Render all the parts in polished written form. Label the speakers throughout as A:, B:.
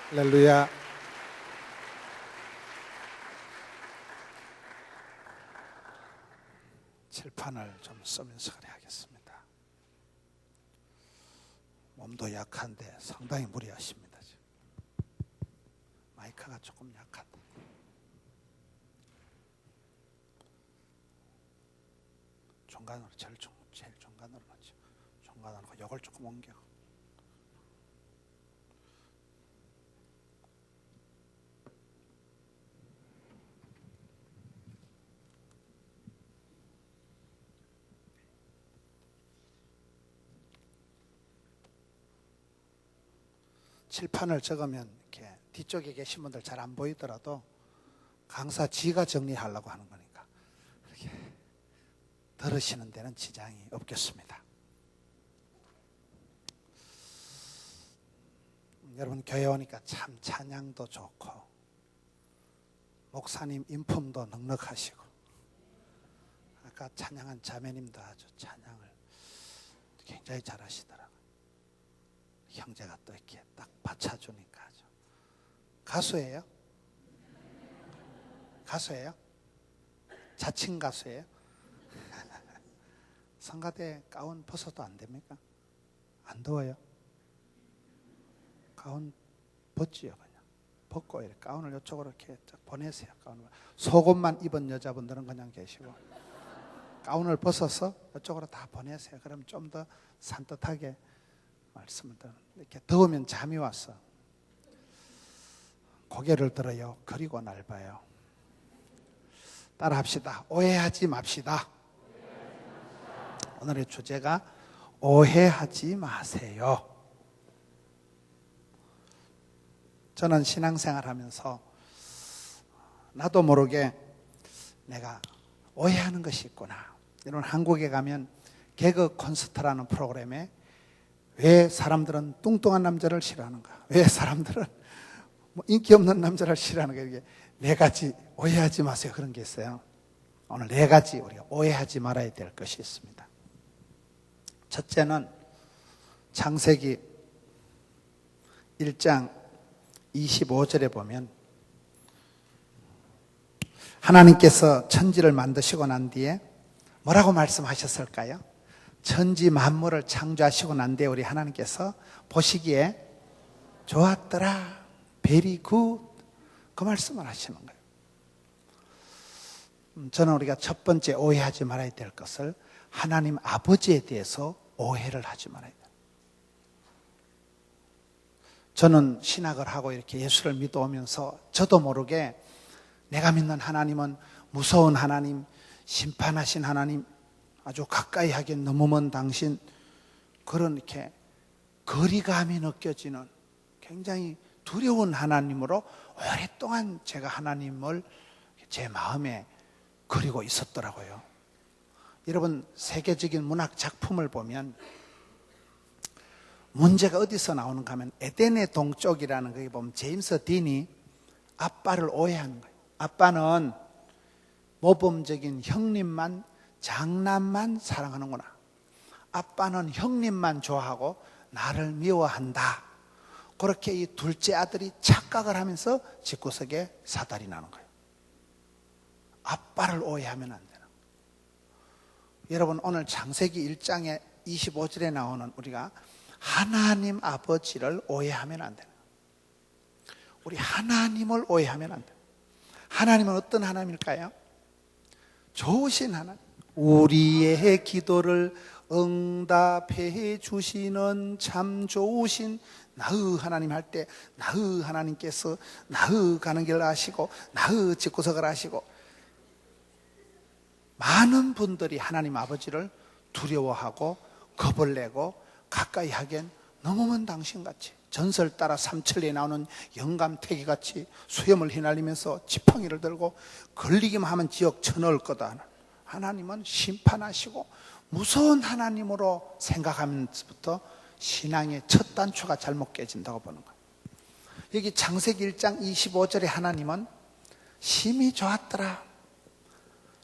A: 할렐루야. 칠판을 좀 쓰면서 그래 하겠습니다. 몸도 약한데 상당히 무리하십니다. 지금. 마이크가 조금 약하다. 중간으로 제일 중간으로 놓죠. 중간으로 이걸 조금 옮겨. 칠판을 적으면 이렇게 뒤쪽에 계신 분들 잘 안 보이더라도 강사 지가 정리하려고 하는 거니까 이렇게 들으시는 데는 지장이 없겠습니다. 여러분 교회 오니까 참 찬양도 좋고 목사님 인품도 넉넉하시고 아까 찬양한 자매님도 아주 찬양을 굉장히 잘하시더라고요. 형제가 또 이렇게 딱 받쳐주니까 아주. 가수예요? 가수예요? 자칭 가수예요? 성가대 가운 벗어도 안 됩니까? 안 더워요? 가운 벗지요 그냥. 벗고 이렇게 가운을 이쪽으로 이렇게 보내세요. 가운을. 속옷만 입은 여자분들은 그냥 계시고 가운을 벗어서 이쪽으로 다 보내세요. 그럼 좀 더 산뜻하게 말씀을 들어. 이렇게 더우면 잠이 왔어. 고개를 들어요. 그리고 날 봐요. 따라 합시다. 오해하지 맙시다. 오늘의 주제가 오해하지 마세요. 저는 신앙생활 하면서 나도 모르게 내가 오해하는 것이 있구나. 이런 한국에 가면 개그 콘서트라는 프로그램에 왜 사람들은 뚱뚱한 남자를 싫어하는가? 왜 사람들은 뭐 인기 없는 남자를 싫어하는가? 이게 네 가지 오해하지 마세요. 그런 게 있어요. 오늘 네 가지 우리가 오해하지 말아야 될 것이 있습니다. 첫째는 창세기 1장 25절에 보면 하나님께서 천지를 만드시고 난 뒤에 뭐라고 말씀하셨을까요? 천지 만물을 창조하시고 난 뒤에 우리 하나님께서 보시기에 좋았더라, very good, 그 말씀을 하시는 거예요. 저는 우리가 첫 번째 오해하지 말아야 될 것을 하나님 아버지에 대해서 오해를 하지 말아야 돼요. 저는 신학을 하고 이렇게 예수를 믿어오면서 저도 모르게 내가 믿는 하나님은 무서운 하나님, 심판하신 하나님, 아주 가까이 하기엔 너무 먼 당신, 그런 이렇게 거리감이 느껴지는 굉장히 두려운 하나님으로 오랫동안 제가 하나님을 제 마음에 그리고 있었더라고요. 여러분 세계적인 문학 작품을 보면 문제가 어디서 나오는가 하면 에덴의 동쪽이라는 거기 보면 제임스 딘이 아빠를 오해하는 거예요. 아빠는 모범적인 형님만, 장남만 사랑하는구나. 아빠는 형님만 좋아하고 나를 미워한다. 그렇게 이 둘째 아들이 착각을 하면서 집구석에 사달이 나는 거예요. 아빠를 오해하면 안 되는 거예요. 여러분 오늘 창세기 1장에 25절에 나오는 우리가 하나님 아버지를 오해하면 안 되는 거예요. 우리 하나님을 오해하면 안 돼요. 하나님은 어떤 하나님일까요? 좋으신 하나님, 우리의 기도를 응답해 주시는 참 좋으신 나의 하나님 할 때 나의 하나님께서 나의 가는 길을 아시고 나의 집구석을 아시고, 많은 분들이 하나님 아버지를 두려워하고 겁을 내고 가까이 하기엔 너무 먼 당신같이, 전설 따라 삼천리에 나오는 영감태기같이 수염을 휘날리면서 지팡이를 들고 걸리기만 하면 지옥 쳐넣을 거다. 하나님은 심판하시고 무서운 하나님으로 생각하면서부터 신앙의 첫 단추가 잘못 깨진다고 보는 거예요. 여기 창세기 1장 25절에 하나님은 심히 좋았더라,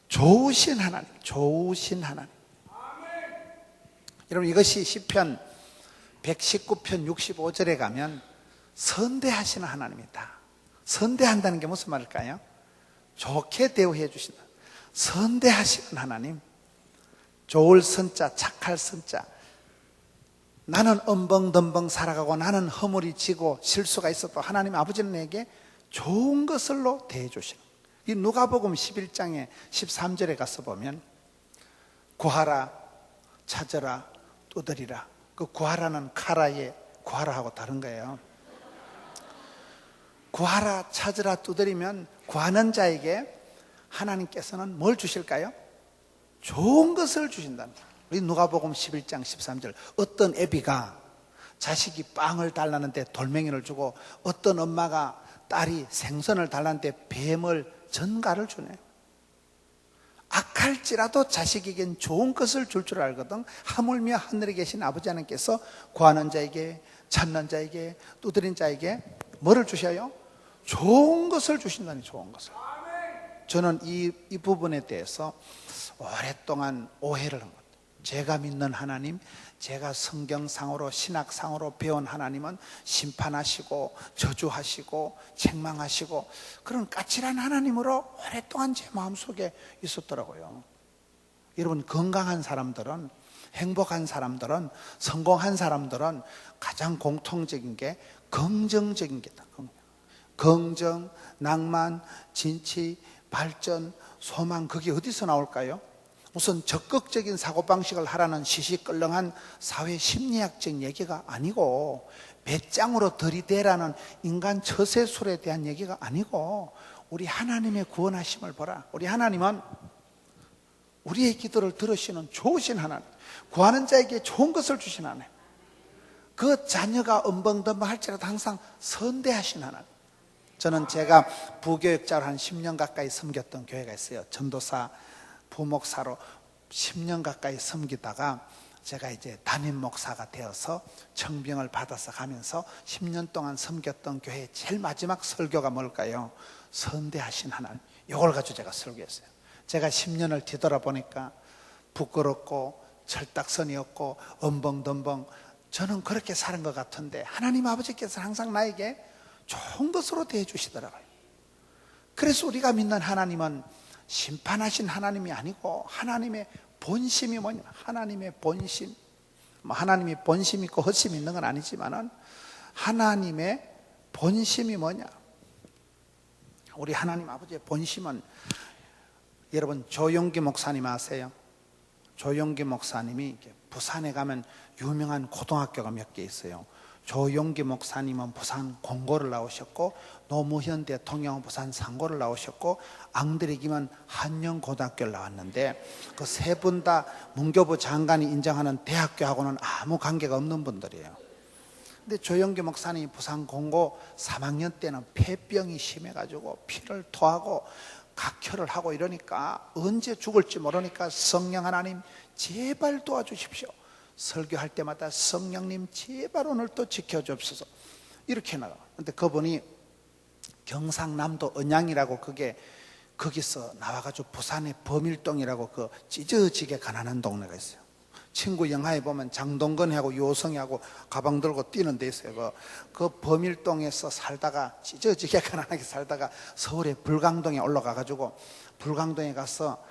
A: 좋으신 하나님, 좋으신 하나님. 여러분 이것이 시편 119편 65절에 가면 선대하시는 하나님이다. 선대한다는 게 무슨 말일까요? 좋게 대우해 주신다. 선대하시는 하나님. 좋을 선자, 착할 선자. 나는 엄벙덤벙 살아가고 나는 허물이 지고 실수가 있어도 하나님 아버지는 내게 좋은 것을로 대해 주시는. 이 누가복음 11장에 13절에 가서 보면 구하라, 찾으라, 두드리라. 그 구하라는 카라의 구하라하고 다른 거예요. 구하라, 찾으라, 두드리면 구하는 자에게 하나님께서는 뭘 주실까요? 좋은 것을 주신다는 거예요. 우리 누가복음 11장 13절. 어떤 애비가 자식이 빵을 달라는데 돌멩이를 주고, 어떤 엄마가 딸이 생선을 달라는데 뱀을 전갈을 주네. 악할지라도 자식에겐 좋은 것을 줄 줄 알거든. 하물며 하늘에 계신 아버지 하나님께서 구하는 자에게, 찾는 자에게, 두드린 자에게 뭐를 주셔요? 좋은 것을 주신다니. 좋은 것을. 저는 이 부분에 대해서 오랫동안 오해를 한 것 같아요. 제가 믿는 하나님, 제가 성경상으로 신학상으로 배운 하나님은 심판하시고 저주하시고 책망하시고 그런 까칠한 하나님으로 오랫동안 제 마음속에 있었더라고요. 여러분, 건강한 사람들은, 행복한 사람들은, 성공한 사람들은 가장 공통적인 게 긍정적인 게다. 긍정, 낭만, 진취, 발전, 소망, 그게 어디서 나올까요? 무슨 적극적인 사고방식을 하라는 시시껄렁한 사회 심리학적 얘기가 아니고, 배짱으로 들이대라는 인간 처세술에 대한 얘기가 아니고, 우리 하나님의 구원하심을 보라. 우리 하나님은 우리의 기도를 들으시는 좋으신 하나님, 구하는 자에게 좋은 것을 주신 하나님, 그 자녀가 엄벙덤벙 할지라도 항상 선대하신 하나님. 저는 제가 부교육자로 한 10년 가까이 섬겼던 교회가 있어요. 전도사, 부목사로 10년 가까이 섬기다가 제가 이제 담임 목사가 되어서 청빙을 받아서 가면서 10년 동안 섬겼던 교회의 제일 마지막 설교가 뭘까요? 선대하신 하나님. 이걸 가지고 제가 설교했어요. 제가 10년을 뒤돌아보니까 부끄럽고 철딱선이 없고 엄벙덤벙 저는 그렇게 사는 것 같은데, 하나님 아버지께서 항상 나에게 좋은 것으로 대해 주시더라고요. 그래서 우리가 믿는 하나님은 심판하신 하나님이 아니고, 하나님의 본심이 뭐냐? 하나님의 본심. 하나님이 본심 있고 헛심 있는 건 아니지만은 하나님의 본심이 뭐냐? 우리 하나님 아버지의 본심은, 여러분 조용기 목사님 아세요? 조용기 목사님이 부산에 가면 유명한 고등학교가 몇 개 있어요. 조용기 목사님은 부산 공고를 나오셨고, 노무현 대통령은 부산 상고를 나오셨고, 앙드레김은 한영고등학교를 나왔는데, 그 세 분 다 문교부 장관이 인정하는 대학교하고는 아무 관계가 없는 분들이에요. 근데 조용기 목사님이 부산 공고 3학년 때는 폐병이 심해가지고 피를 토하고 각혈을 하고 이러니까 언제 죽을지 모르니까 성령 하나님 제발 도와주십시오. 설교할 때마다 성령님 제발 오늘 또 지켜주옵소서 이렇게 나가. 근데 그분이 경상남도 언양이라고, 그게 거기서 나와가지고 부산의 범일동이라고 그 찢어지게 가난한 동네가 있어요. 친구 영화에 보면 장동건하고 요성이하고 가방 들고 뛰는 데 있어요. 그 범일동에서 살다가 찢어지게 가난하게 살다가 서울의 불광동에 올라가가지고 불광동에 가서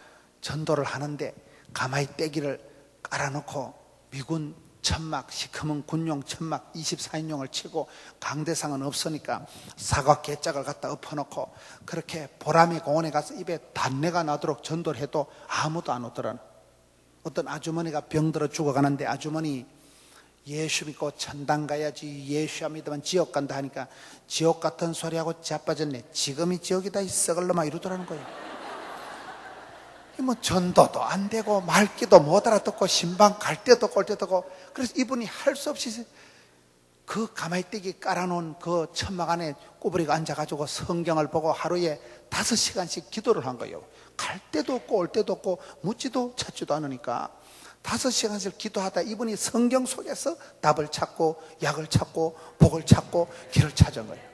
A: 전도를 하는데 가마이 떼기를 깔아놓고 미군 천막, 시커먼 군용 천막 24인용을 치고 강대상은 없으니까 사과 개짝을 갖다 엎어놓고 그렇게 보람의 공원에 가서 입에 단내가 나도록 전도를 해도 아무도 안 오더라는. 어떤 아주머니가 병들어 죽어가는데 아주머니 예수 믿고 천당 가야지, 예수 안 믿으면 지옥 간다 하니까 지옥 같은 소리하고 자빠졌네. 지금이 지옥이다 이 썩을 놈아 이러더라는 거예요. 뭐 전도도 안 되고 말기도 못 알아듣고 신방 갈 때도 꼴 때도 없고, 그래서 이분이 할 수 없이 그 가마이떼기 깔아놓은 그 천막 안에 꾸부리가 앉아가지고 성경을 보고 하루에 5시간씩 기도를 한 거예요. 갈 때도 없고 올 때도 없고 묻지도 찾지도 않으니까 5시간씩 기도하다 이분이 성경 속에서 답을 찾고 약을 찾고 복을 찾고 길을 찾은 거예요.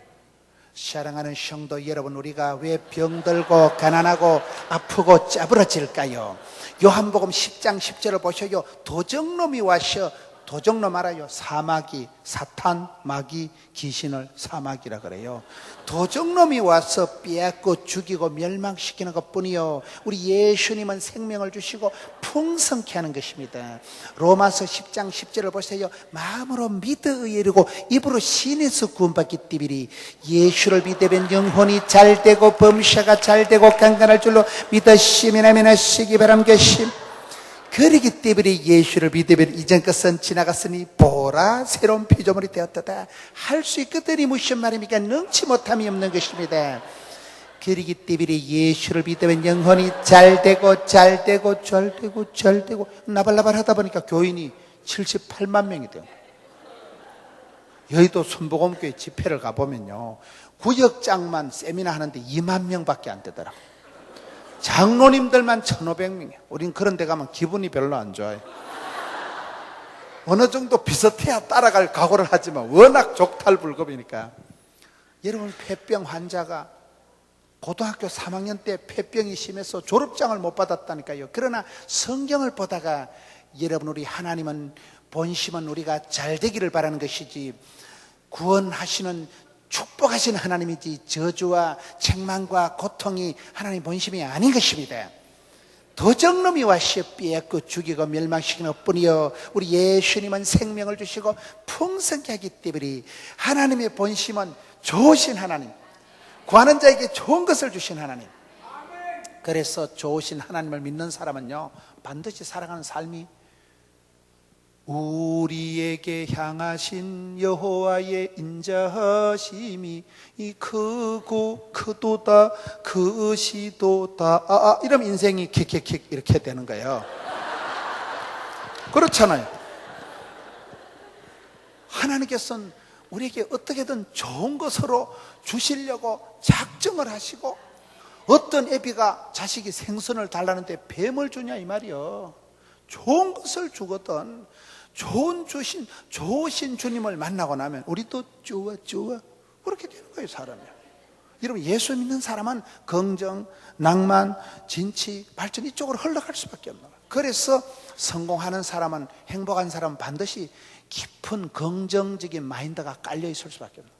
A: 사랑하는 성도 여러분, 우리가 왜 병들고 가난하고 아프고 짜부러질까요? 요한복음 10장 10절을 보셔요. 도적놈이 와서 도적놈 알아요? 사마귀, 사탄, 마귀, 귀신을 사마귀라 그래요. 도적놈이 와서 빼앗고 죽이고 멸망시키는 것뿐이요, 우리 예수님은 생명을 주시고 풍성케 하는 것입니다. 로마서 10장 10절을 보세요. 마음으로 믿어 이르고 입으로 신에서 구원받기 때문에 예수를 믿으면 영혼이 잘되고 범사가 잘되고 강건할 줄로 믿으시면 하시기 바랍니다. 그러기 때문에 예수를 믿으면 이전 것은 지나갔으니 보라 새로운 피조물이 되었다 할 수 있거든이 무슨 말입니까? 능치 못함이 없는 것입니다. 그러기 때문에 예수를 믿으면 영혼이 잘되고 나발나발 하다 보니까 교인이 78만 명이 돼요. 여의도 순복음교회 집회를 가보면요, 구역장만 세미나 하는데 2만 명밖에 안 되더라고요. 장로님들만 1,500명이에요. 우린 그런 데 가면 기분이 별로 안 좋아요. 어느 정도 비슷해야 따라갈 각오를 하지만 워낙 족탈불급이니까. 여러분, 폐병 환자가 고등학교 3학년 때 폐병이 심해서 졸업장을 못 받았다니까요. 그러나 성경을 보다가 여러분, 우리 하나님은 본심은 우리가 잘 되기를 바라는 것이지 구원하시는 축복하신 하나님이지 저주와 책망과 고통이 하나님 본심이 아닌 것입니다. 도적놈이 와서 빼앗고 죽이고 멸망시키는 뿐이요, 우리 예수님은 생명을 주시고 풍성케 하기 때문에 하나님의 본심은 좋으신 하나님, 구하는 자에게 좋은 것을 주신 하나님. 그래서 좋으신 하나님을 믿는 사람은요, 반드시 살아가는 삶이 우리에게 향하신 여호와의 인자하심이 크고 크도다 크시도다. 이러면 인생이 킥킥킥 이렇게 되는 거예요. 그렇잖아요. 하나님께서는 우리에게 어떻게든 좋은 것으로 주시려고 작정을 하시고, 어떤 애비가 자식이 생선을 달라는데 뱀을 주냐 이 말이요. 좋은 것을 주거든. 좋으신 주님을 만나고 나면 우리도 좋아 그렇게 되는 거예요, 사람이. 여러분, 예수 믿는 사람은 긍정, 낭만, 진치, 발전 이쪽으로 흘러갈 수밖에 없는 거예요. 그래서 성공하는 사람은, 행복한 사람은 반드시 깊은 긍정적인 마인드가 깔려 있을 수밖에 없는 거예요.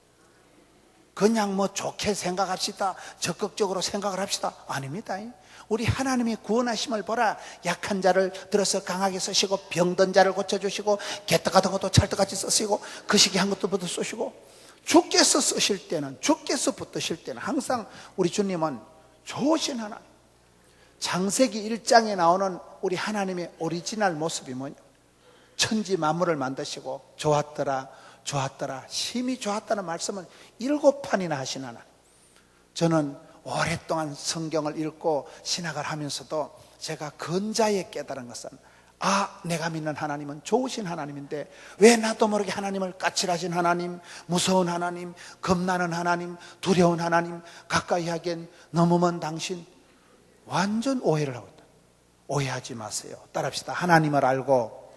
A: 그냥 뭐 좋게 생각합시다, 적극적으로 생각을 합시다, 아닙니다. 우리 하나님이 구원하심을 보라. 약한 자를 들어서 강하게 쓰시고, 병든 자를 고쳐주시고, 개떡 같은 것도 찰떡같이 쓰시고, 그 시기 한 것도 붙어 쓰시고, 주께서 쓰실 때는, 주께서 붙드실 때는 항상 우리 주님은 좋으신 하나님. 창세기 1장에 나오는 우리 하나님의 오리지널 모습이 뭐냐? 천지 만물을 만드시고 좋았더라 심히 좋았다는 말씀은 7판이나 하신 하나님. 저는 오랫동안 성경을 읽고 신학을 하면서도 제가 근자에 깨달은 것은, 내가 믿는 하나님은 좋으신 하나님인데 왜 나도 모르게 하나님을 까칠하신 하나님, 무서운 하나님, 겁나는 하나님, 두려운 하나님, 가까이 하기엔 너무 먼 당신, 완전 오해를 하고 있다. 오해하지 마세요. 따라합시다. 하나님을 알고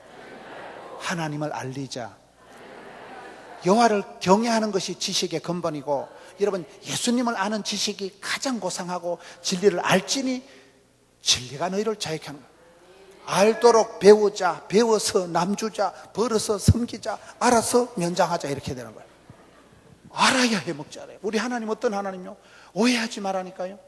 A: 하나님을 알리자. 여호와를 경외하는 것이 지식의 근본이고, 여러분, 예수님을 아는 지식이 가장 고상하고, 진리를 알지니 진리가 너희를 자유케 하는 거야. 알도록 배우자, 배워서 남주자, 벌어서 섬기자, 알아서 면장하자, 이렇게 되는 거예요. 알아야 해먹지 않아요. 우리 하나님 어떤 하나님요? 오해하지 말라니까요.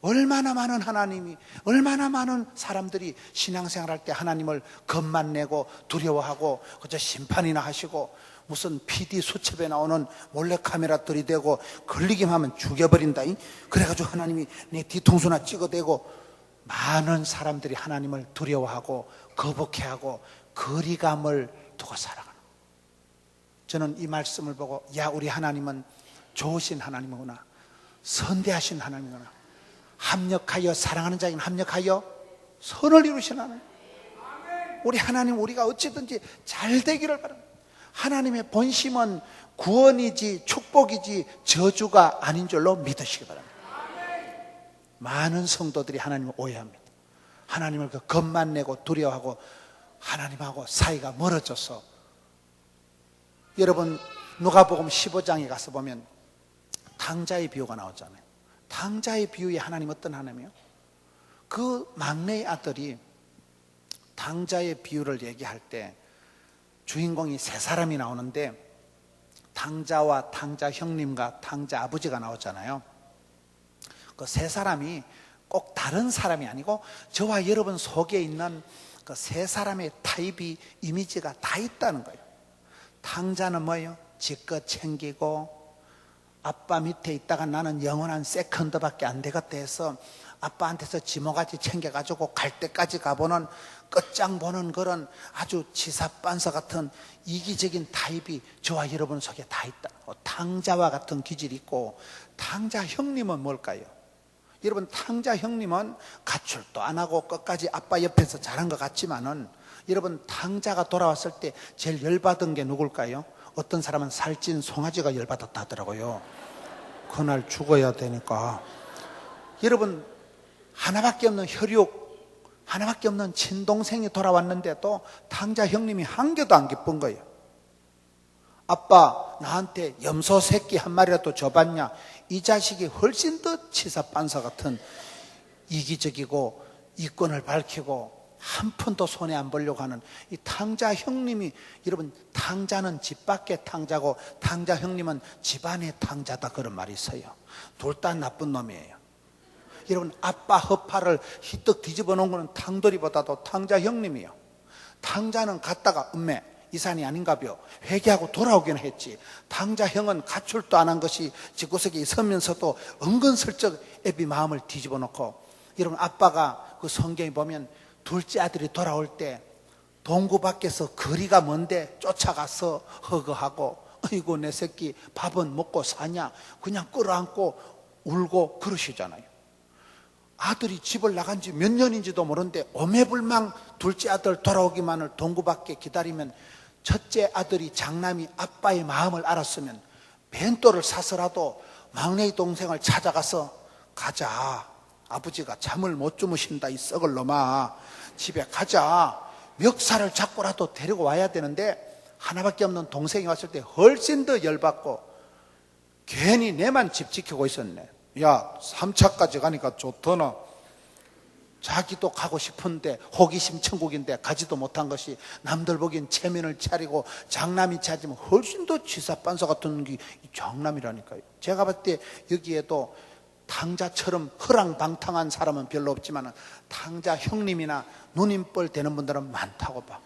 A: 얼마나 많은 하나님이, 얼마나 많은 사람들이 신앙생활할 때 하나님을 겁만 내고 두려워하고 그저 심판이나 하시고, 무슨 PD 수첩에 나오는 몰래카메라 들이대고 걸리기만 하면 죽여버린다. 그래가지고 하나님이 내 뒤통수나 찍어대고, 많은 사람들이 하나님을 두려워하고 거북해하고 거리감을 두고 살아가는. 저는 이 말씀을 보고, 우리 하나님은 좋으신 하나님이구나, 선대하신 하나님이구나, 합력하여 사랑하는 자에게는 합력하여 선을 이루신 하나님. 우리 하나님, 우리가 어찌든지 잘 되기를 바랍니다. 하나님의 본심은 구원이지 축복이지 저주가 아닌 줄로 믿으시기 바랍니다. 많은 성도들이 하나님을 오해합니다. 하나님을 겁만 내고 두려워하고 하나님하고 사이가 멀어져서. 여러분, 누가복음 15장에 가서 보면 당자의 비유가 나오잖아요. 당자의 비유에 하나님 어떤 하나님이요? 그 막내의 아들이 당자의 비유를 얘기할 때 주인공이 세 사람이 나오는데 탕자와 탕자 형님과 탕자 아버지가 나오잖아요. 그 세 사람이 꼭 다른 사람이 아니고 저와 여러분 속에 있는 그 세 사람의 타입이 이미지가 다 있다는 거예요. 탕자는 뭐예요? 지껏 챙기고 아빠 밑에 있다가 나는 영원한 세컨드밖에 안 되겠다 해서 아빠한테서 지모같이 챙겨가지고 갈 때까지 가보는 끝장 보는 그런 아주 치사반사 같은 이기적인 타입이 저와 여러분 속에 다 있다. 탕자와 같은 기질이 있고, 탕자 형님은 뭘까요? 여러분, 탕자 형님은 가출도 안 하고 끝까지 아빠 옆에서 자란 것 같지만은, 여러분, 탕자가 돌아왔을 때 제일 열받은 게 누굴까요? 어떤 사람은 살찐 송아지가 열받았다 하더라고요. 그날 죽어야 되니까. 여러분, 하나밖에 없는 혈육, 하나밖에 없는 친동생이 돌아왔는데도 탕자 형님이 한 개도 안 기쁜 거예요. 아빠, 나한테 염소 새끼 한 마리라도 줘봤냐? 이 자식이 훨씬 더 치사반사 같은 이기적이고 이권을 밝히고 한 푼도 손에 안 보려고 하는 이 탕자 형님이, 여러분, 탕자는 집 밖의 탕자고 탕자 형님은 집안의 탕자다, 그런 말이 있어요. 둘 다 나쁜 놈이에요. 여러분, 아빠 허파를 희떡 뒤집어 놓은 거는 탕돌이보다도 탕자 형님이요. 탕자는 갔다가 음메 이산이 아닌가벼 회개하고 돌아오긴 했지. 탕자 형은 가출도 안 한 것이 집구석에 있으면서도 은근슬쩍 애비 마음을 뒤집어 놓고, 여러분, 아빠가 그 성경에 보면 둘째 아들이 돌아올 때 동구 밖에서 거리가 먼데 쫓아가서 허거하고, 어이구 내 새끼 밥은 먹고 사냐, 그냥 끌어안고 울고 그러시잖아요. 아들이 집을 나간 지 몇 년인지도 모르는데 오매불망 둘째 아들 돌아오기만을 동구 밖에 기다리면, 첫째 아들이 장남이 아빠의 마음을 알았으면 벤또를 사서라도 막내 동생을 찾아가서, 가자, 아버지가 잠을 못 주무신다, 이 썩을 놈아, 집에 가자, 멱살을 잡고라도 데리고 와야 되는데, 하나밖에 없는 동생이 왔을 때 훨씬 더 열받고, 괜히 내만 집 지키고 있었네. 야, 3차까지 가니까 좋더나. 자기도 가고 싶은데 호기심 천국인데 가지도 못한 것이 남들 보기엔 체면을 차리고 장남이 찾으면 훨씬 더 치사반사 같은 게 장남이라니까요. 제가 봤을 때 여기에도 탕자처럼 허랑방탕한 사람은 별로 없지만 탕자 형님이나 누님뻘 되는 분들은 많다고 봐.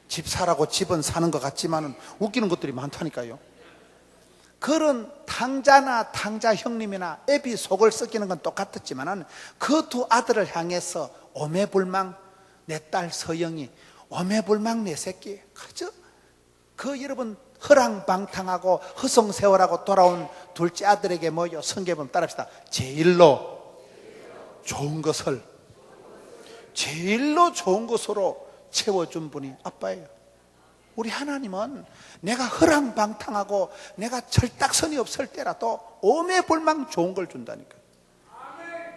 A: 집 사라고 집은 사는 것 같지만 웃기는 것들이 많다니까요. 그런 탕자나 탕자 형님이나 애비 속을 썩이는 건 똑같았지만 그 두 아들을 향해서 오매불망 내 딸 서영이, 오매불망 내 새끼, 그죠? 그 여러분 허랑방탕하고 허송세월하고 돌아온 둘째 아들에게 뭐요? 성경에 따라합시다. 제일로 좋은 것을, 제일로 좋은 것으로 채워준 분이 아빠예요. 우리 하나님은 내가 허랑방탕하고 내가 철딱선이 없을 때라도 오매불망 좋은 걸 준다니까요.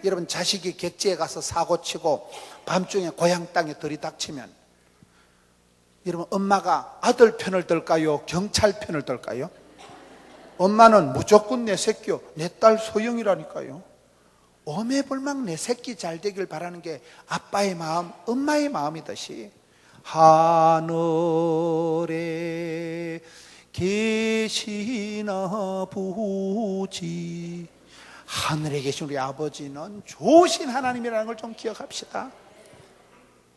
A: 여러분, 자식이 객지에 가서 사고치고 밤중에 고향 땅에 들이닥치면 여러분, 엄마가 아들 편을 들까요? 경찰 편을 들까요? 엄마는 무조건 내 새끼요, 내 딸 소영이라니까요. 오매불망 내 새끼 잘 되길 바라는 게 아빠의 마음, 엄마의 마음이듯이, 하늘에 계신 아버지, 하늘에 계신 우리 아버지는 좋으신 하나님이라는 걸 좀 기억합시다.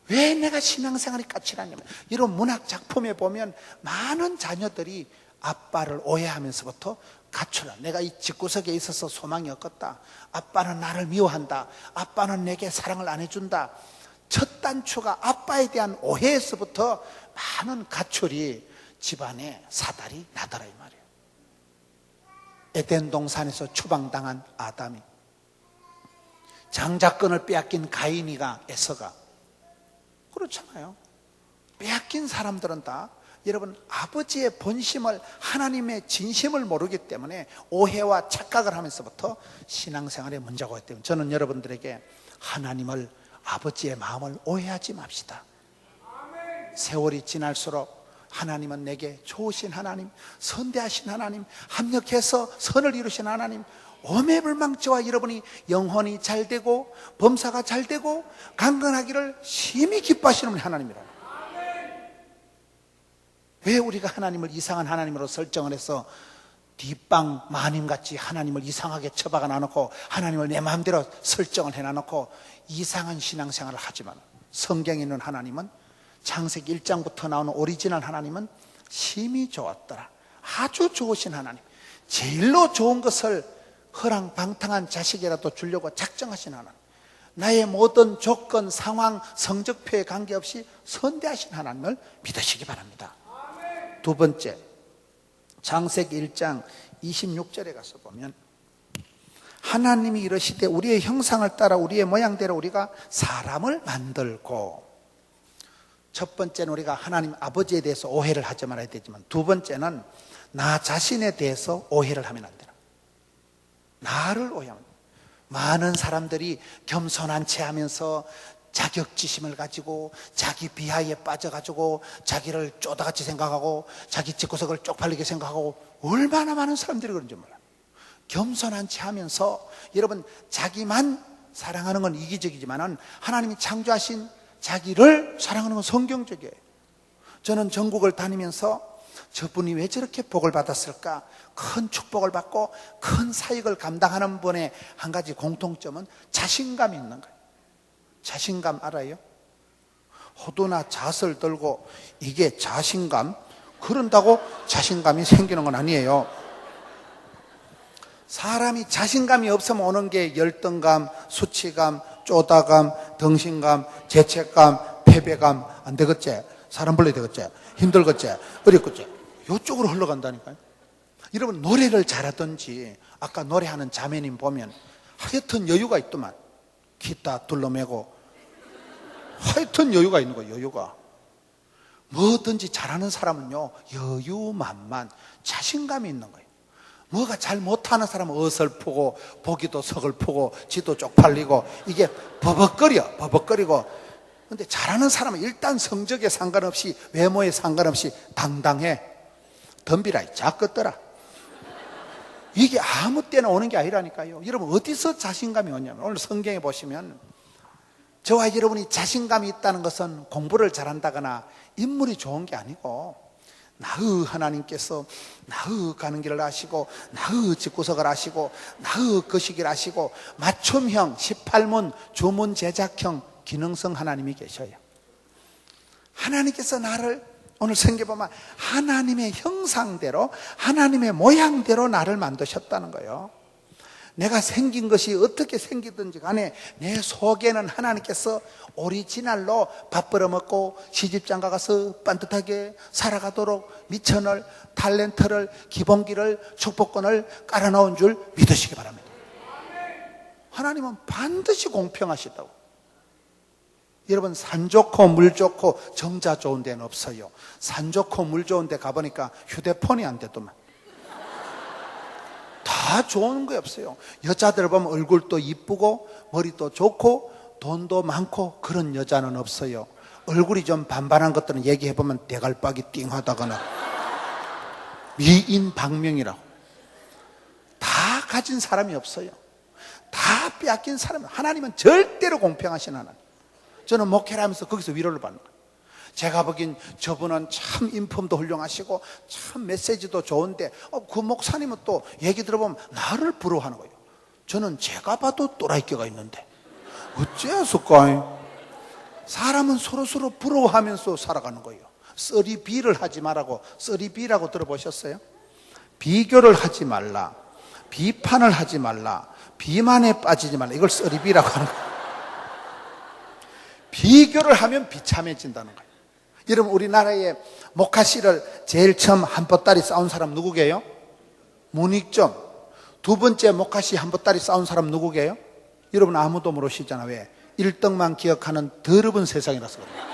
A: 왜 내가 신앙생활이 까칠하냐면, 이런 문학 작품에 보면 많은 자녀들이 아빠를 오해하면서부터 가출한, 내가 이 집구석에 있어서 소망이 없겠다, 아빠는 나를 미워한다, 아빠는 내게 사랑을 안 해준다, 첫 단추가 아빠에 대한 오해에서부터 많은 가출이 집안에 사달이 나더라, 이 말이에요. 에덴 동산에서 추방당한 아담이, 장자권을 빼앗긴 가인이가, 에서가, 그렇잖아요. 빼앗긴 사람들은 다 여러분 아버지의 본심을, 하나님의 진심을 모르기 때문에 오해와 착각을 하면서부터 신앙생활에 문제가 있기 때문에, 저는 여러분들에게 하나님을, 아버지의 마음을 오해하지 맙시다. 세월이 지날수록 하나님은 내게 좋으신 하나님, 선대하신 하나님, 합력해서 선을 이루신 하나님, 오매불망 저와 여러분이 영혼이 잘 되고 범사가 잘 되고 강건하기를 심히 기뻐하시는 하나님이라. 왜 우리가 하나님을 이상한 하나님으로 설정을 해서 뒷방 마님같이 하나님을 이상하게 처박아 놔놓고 하나님을 내 마음대로 설정을 해놔놓고 이상한 신앙생활을 하지만, 성경에 있는 하나님은, 창세기 1장부터 나오는 오리지널 하나님은 심히 좋았더라. 아주 좋으신 하나님, 제일로 좋은 것을 허랑방탕한 자식이라도 주려고 작정하신 하나님, 나의 모든 조건, 상황, 성적표에 관계없이 선대하신 하나님을 믿으시기 바랍니다. 두 번째, 창세기 1장 26절에 가서 보면 하나님이 이르시되 우리의 형상을 따라 우리의 모양대로 우리가 사람을 만들고, 첫 번째는 우리가 하나님 아버지에 대해서 오해를 하지 말아야 되지만, 두 번째는 나 자신에 대해서 오해를 하면 안 되나. 나를 오해하면, 많은 사람들이 겸손한 체 하면서 자격지심을 가지고 자기 비하에 빠져가지고 자기를 쪼다같이 생각하고 자기 집구석을 쪽팔리게 생각하고, 얼마나 많은 사람들이 그런지 몰라요. 겸손한 체 하면서, 여러분, 자기만 사랑하는 건 이기적이지만 하나님이 창조하신 자기를 사랑하는 건 성경적이에요. 저는 전국을 다니면서 저분이 왜 저렇게 복을 받았을까? 큰 축복을 받고 큰 사역을 감당하는 분의 한 가지 공통점은 자신감이 있는 거예요. 자신감 알아요? 호두나 잣을 들고 이게 자신감? 그런다고 자신감이 생기는 건 아니에요. 사람이 자신감이 없으면 오는 게 열등감, 수치감, 쪼다감, 덩신감, 죄책감, 패배감. 안 되겠지? 사람 불러야 되겠지? 힘들겠지? 어렵겠지? 이쪽으로 흘러간다니까요. 여러분, 노래를 잘하든지, 아까 노래하는 자매님 보면 하여튼 여유가 있더만. 기타 둘러매고 하여튼 여유가 있는 거예요. 여유가. 뭐든지 잘하는 사람은요, 여유만만, 자신감이 있는 거예요. 뭐가 잘 못하는 사람은 어설프고 보기도 서글프고 지도 쪽팔리고 이게 버벅거리고. 근데 잘하는 사람은 일단 성적에 상관없이, 외모에 상관없이 당당해. 덤비라 작것더라. 이게 아무 때나 오는 게 아니라니까요. 여러분, 어디서 자신감이 오냐면, 오늘 성경에 보시면 저와 여러분이 자신감이 있다는 것은 공부를 잘한다거나 인물이 좋은 게 아니고, 나의 하나님께서 나의 가는 길을 아시고 나의 집구석을 아시고 나의 거시기를 아시고 맞춤형 18문 주문 제작형 기능성 하나님이 계셔요. 하나님께서 나를, 오늘 성경 보면 하나님의 형상대로, 하나님의 모양대로 나를 만드셨다는 거예요. 내가 생긴 것이 어떻게 생기든지 간에 내 속에는 하나님께서 오리지널로 밥 벌어먹고 시집장가 가서 반듯하게 살아가도록 미천을, 탤런트를, 기본기를, 축복권을 깔아놓은 줄 믿으시기 바랍니다. 하나님은 반드시 공평하시다고. 여러분, 산 좋고 물 좋고 정자 좋은 데는 없어요. 산 좋고 물 좋은 데 가보니까 휴대폰이 안 되더만. 다 좋은 거 없어요. 여자들 보면 얼굴도 이쁘고 머리도 좋고 돈도 많고 그런 여자는 없어요. 얼굴이 좀 반반한 것들은 얘기해보면 대갈박이 띵하다거나 미인방명이라고. 다 가진 사람이 없어요. 다 빼앗긴 사람이. 하나님은 절대로 공평하신 하나님. 저는 목회를 하면서 거기서 위로를 받는 거예요. 제가 보기엔 저분은 참 인품도 훌륭하시고 참 메시지도 좋은데 그 목사님은 또 얘기 들어보면 나를 부러워하는 거예요. 저는 제가 봐도 또라이끼가 있는데 어째였을까? 사람은 서로서로 부러워하면서 살아가는 거예요. 썰이비를 하지 말라고. 썰이비라고 들어보셨어요? 비교를 하지 말라, 비판을 하지 말라, 비만에 빠지지 말라. 이걸 썰이비라고 하는 거예요. 비교를 하면 비참해진다는 거예요. 여러분, 우리나라에 목화씨를 제일 처음 한 보따리 싸운 사람 누구게요? 문익점. 두 번째 목화씨 한 보따리 싸운 사람 누구게요? 여러분 아무도 모르시잖아. 왜? 1등만 기억하는 더러운 세상이라서 그래요.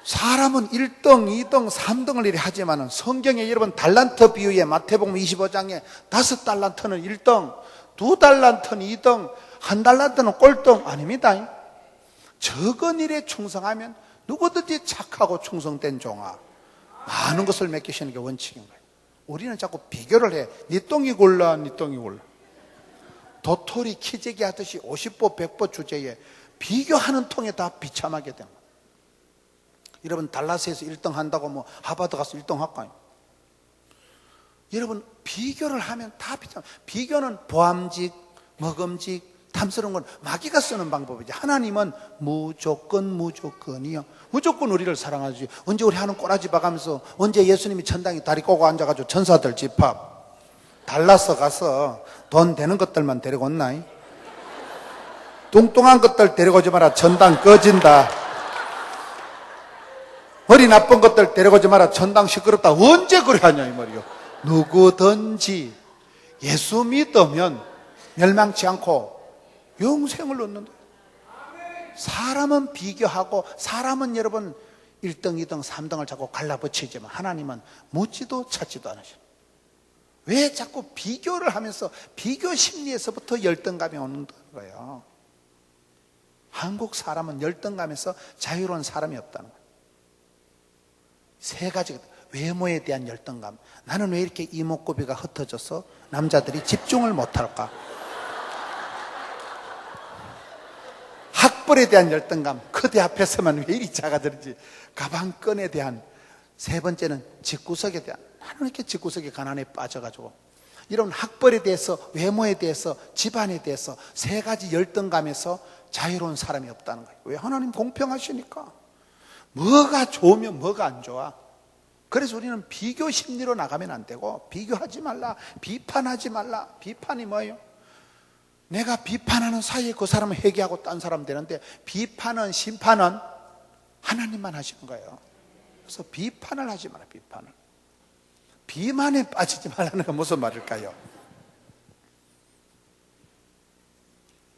A: 사람은 1등, 2등, 3등을 이렇게 하지만 성경에 여러분 달란트 비유에 마태복음 25장에 5달란트는 1등, 2달란트는 2등, 1달란트는 꼴등 아닙니다. 적은 일에 충성하면 누구든지 착하고 충성된 종아 많은 것을 맡기시는 게 원칙인 거예요. 우리는 자꾸 비교를 해. 네 똥이 골라, 네 똥이 골라. 도토리 키재기 하듯이 50보 100보 주제에 비교하는 통에 다 비참하게 됩니다. 여러분 달라스에서 1등 한다고 뭐 하버드 가서 1등 할까요? 여러분 비교를 하면 다 비슷합니다. 비교는 보암직, 먹음직, 탐스러운 건 마귀가 쓰는 방법이지. 하나님은 무조건이요. 무조건 우리를 사랑하지. 언제 우리 하는 꼬라지 봐가면서 언제 예수님이 천당에 다리 꼬고 앉아가지고 천사들 집합 달라서 가서 돈 되는 것들만 데리고 온나? 뚱뚱한 것들 데리고 오지 마라. 천당 꺼진다. 머리 나쁜 것들 데리고 오지 마라. 천당 시끄럽다. 언제 그래 하냐 이 말이요. 누구든지 예수 믿으면 멸망치 않고 영생을 얻는다. 사람은 비교하고 사람은 여러분 1등, 2등, 3등을 자꾸 갈라붙이지만 하나님은 묻지도 찾지도 않으셔. 왜 자꾸 비교를 하면서 비교 심리에서부터 열등감이 오는 거예요. 한국 사람은 열등감에서 자유로운 사람이 없다는 거예요. 세 가지가 외모에 대한 열등감. 나는 왜 이렇게 이목구비가 흩어져서 남자들이 집중을 못할까? 학벌에 대한 열등감. 그대 앞에서만 왜 이리 작아들지? 가방끈에 대한. 세 번째는 집구석에 대한. 나는 이렇게 집구석에 가난에 빠져가지고. 이런 학벌에 대해서, 외모에 대해서, 집안에 대해서 세 가지 열등감에서 자유로운 사람이 없다는 거예요. 왜? 하나님 공평하시니까. 뭐가 좋으면 뭐가 안 좋아. 그래서 우리는 비교 심리로 나가면 안 되고, 비교하지 말라, 비판하지 말라. 비판이 뭐예요? 내가 비판하는 사이에 그 사람은 회개하고 딴 사람 되는데, 비판은, 심판은 하나님만 하시는 거예요. 그래서 비판을 하지 마라. 비판을. 비만에 빠지지 말라는 건 무슨 말일까요?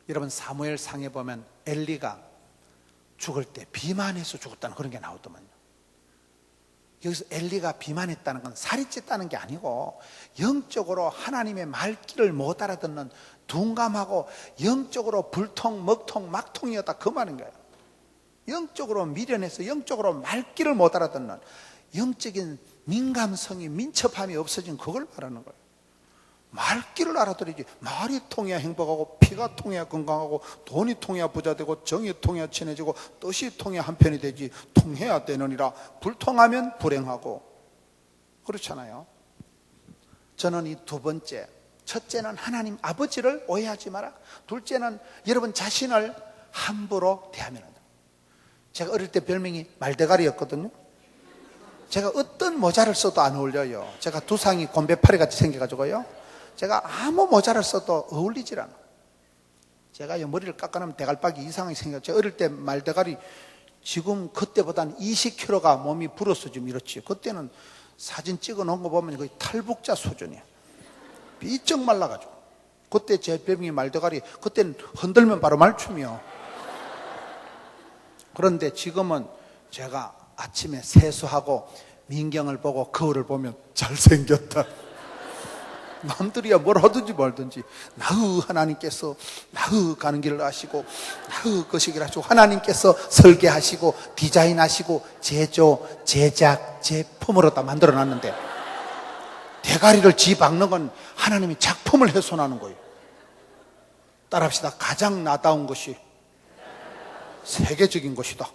A: 여러분 사무엘 상에 보면 엘리가 죽을 때 비만해서 죽었다는 그런 게 나오더만요. 여기서 엘리가 비만했다는 건 살이 쪘다는 게 아니고 영적으로 하나님의 말귀를 못 알아듣는 둔감하고 영적으로 불통, 먹통, 막통이었다 그 말인 거예요. 영적으로 미련해서 영적으로 말귀를 못 알아듣는 영적인 민감성이 민첩함이 없어진 그걸 말하는 거예요. 말귀를 알아들이지. 말이 통해야 행복하고 피가 통해야 건강하고 돈이 통해야 부자 되고 정이 통해야 친해지고 뜻이 통해야 한편이 되지. 통해야 되느니라. 불통하면 불행하고. 그렇잖아요. 저는 이 두 번째, 첫째는 하나님 아버지를 오해하지 마라. 둘째는 여러분 자신을 함부로 대하면 안 돼. 제가 어릴 때 별명이 말대가리였거든요. 제가 어떤 모자를 써도 안 어울려요. 제가 두상이 곰배파리 같이 생겨가지고요. 제가 아무 모자를 써도 어울리질 않아. 제가 머리를 깎아내면 대갈박이 이상하게 생겼죠. 제가 어릴 때 말대가리, 지금 그때보다는 20kg가 몸이 불어서 좀 이렇지. 그때는 사진 찍어 놓은 거 보면 거의 탈북자 수준이야. 삐쩍 말라가지고. 그때 제 별명이 말대가리, 그때는 흔들면 바로 말춤이요. 그런데 지금은 제가 아침에 세수하고 민경을 보고 거울을 보면 잘생겼다. 남들이야 뭘 하든지 말든지 나의 하나님께서 나의 가는 길을 아시고 나의 거시기를 하시고 하나님께서 설계하시고 디자인하시고 제조, 제작, 제품으로 다 만들어놨는데 대가리를 지박는 건 하나님이 작품을 훼손하는 거예요. 따라합시다. 가장 나다운 것이 세계적인 것이다.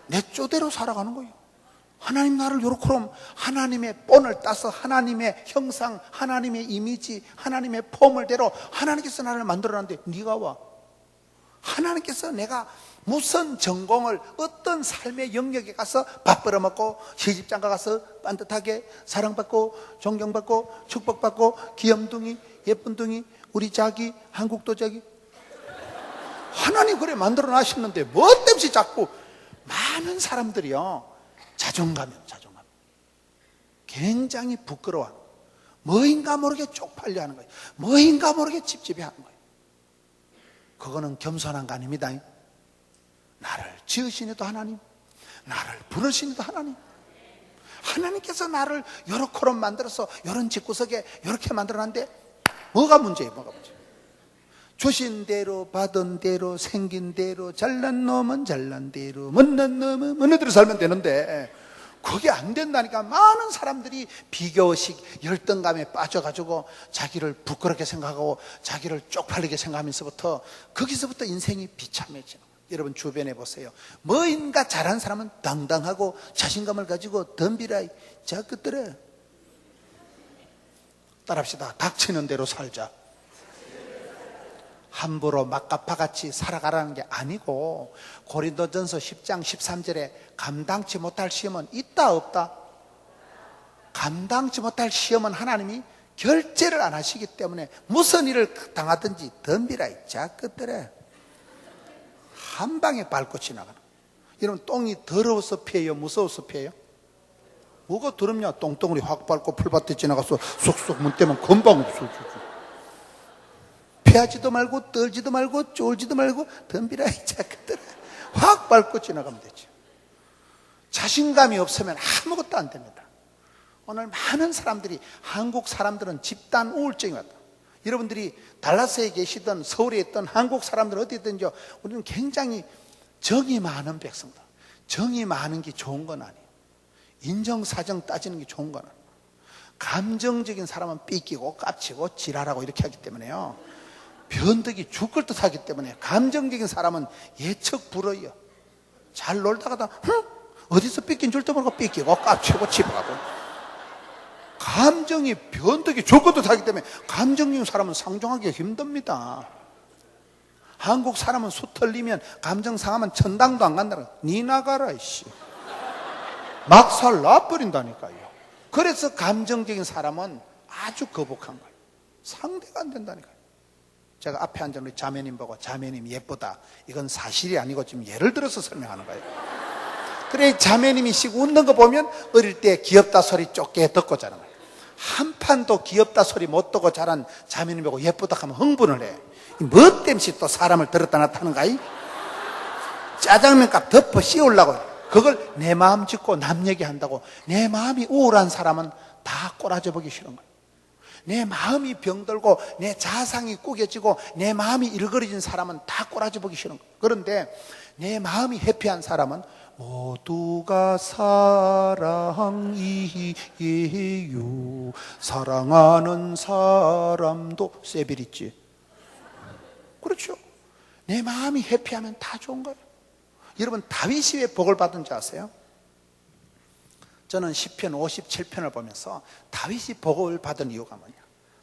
A: 내 쪼대로 살아가는 거예요. 하나님 나를 요렇게럼 하나님의 본을 따서 하나님의 형상, 하나님의 이미지, 하나님의 폼을대로 하나님께서 나를 만들어놨는데 네가 와. 하나님께서 내가 무슨 전공을 어떤 삶의 영역에 가서 밥 벌어먹고 시집장가 가서 반듯하게 사랑받고 존경받고 축복받고 귀염둥이 예쁜둥이 우리 자기 한국도 자기 하나님 그래 만들어놨었는데 뭐 때문에 자꾸 많은 사람들이요 자존감 굉장히 부끄러워. 뭐인가 모르게 쪽팔려 하는 거예요. 뭐인가 모르게 찝찝해 하는 거예요. 그거는 겸손한 거 아닙니다. 나를 지으시니도 하나님, 나를 부르시니도 하나님. 하나님께서 나를 요렇게로 만들어서 요런 집구석에 요렇게 만들어놨는데 뭐가 문제예요? 뭐가 문제예요? 주신 대로 받은 대로 생긴 대로 잘난 놈은 잘난 대로 못난 놈은 못난 대로 살면 되는데 그게 안 된다니까. 많은 사람들이 비교식 열등감에 빠져가지고 자기를 부끄럽게 생각하고 자기를 쪽팔리게 생각하면서부터 거기서부터 인생이 비참해져. 여러분 주변에 보세요. 뭐인가 잘한 사람은 당당하고 자신감을 가지고 덤비라 자 끝들어. 따라합시다. 닥치는 대로 살자. 함부로 막가파같이 살아가라는 게 아니고, 고린도전서 10장 13절에 감당치 못할 시험은 있다 없다? 감당치 못할 시험은 하나님이 결제를 안 하시기 때문에 무슨 일을 당하든지 덤비라 자 끝들어. 한 방에 밟고 지나가는. 여러분 똥이 더러워서 피해요? 무서워서 피해요? 뭐가 더럽냐? 똥덩어리 확 밟고 풀밭에 지나가서 쏙쏙 문 떼면 금방 없어지죠. 피하지도 말고 떨지도 말고 쫄지도 말고 덤비라 자 끝들어. 확 밟고 지나가면 되죠. 자신감이 없으면 아무것도 안 됩니다. 오늘 많은 사람들이, 한국 사람들은 집단 우울증이 왔다. 여러분들이 달라스에 계시든 서울에 있든 한국 사람들 어디 있든지 우리는 굉장히 정이 많은 백성들. 정이 많은 게 좋은 건 아니에요. 인정사정 따지는 게 좋은 건 아니에요. 감정적인 사람은 삐끼고 깝치고 지랄하고 이렇게 하기 때문에요. 변덕이 죽을 듯 하기 때문에 감정적인 사람은 예측 불허해요. 잘 놀다가다 어디서 삐낀 줄도 모르고 삐끼고 깝치고 집어가고. 감정이 변덕이 죽을 듯 하기 때문에 감정적인 사람은 상종하기가 힘듭니다. 한국 사람은 수 털리면 감정 상하면 천당도 안 간다는 거야. 니 나가라 이씨. 막살 놔버린다니까요. 그래서 감정적인 사람은 아주 거북한 거예요. 상대가 안 된다니까요. 제가 앞에 앉은 우리 자매님 보고 자매님 예쁘다. 이건 사실이 아니고 지금 예를 들어서 설명하는 거예요. 그래 자매님이 씩 웃는 거 보면 어릴 때 귀엽다 소리 쫓게 듣고 자는 거예요. 한 판도 귀엽다 소리 못 듣고 자란 자매님 보고 예쁘다 하면 흥분을 해. 뭐 때문에 또 사람을 들었다 놨다 하는가? 짜장면값 덮어 씌우려고. 그걸 내 마음 짓고 남 얘기한다고. 내 마음이 우울한 사람은 다 꼬라져 보기 싫은 거예요. 내 마음이 병들고 내 자상이 꾸겨지고 내 마음이 일그러진 사람은 다 꼬라져 보기 싫은 거예요. 그런데 내 마음이 해피한 사람은 모두가 사랑이에요. 사랑하는 사람도 세빌있지. 그렇죠. 내 마음이 해피하면 다 좋은 거예요. 여러분 다윗이 왜 복을 받은 줄 아세요? 저는 시편 57편을 보면서 다윗이 복을 받은 이유가 뭐냐?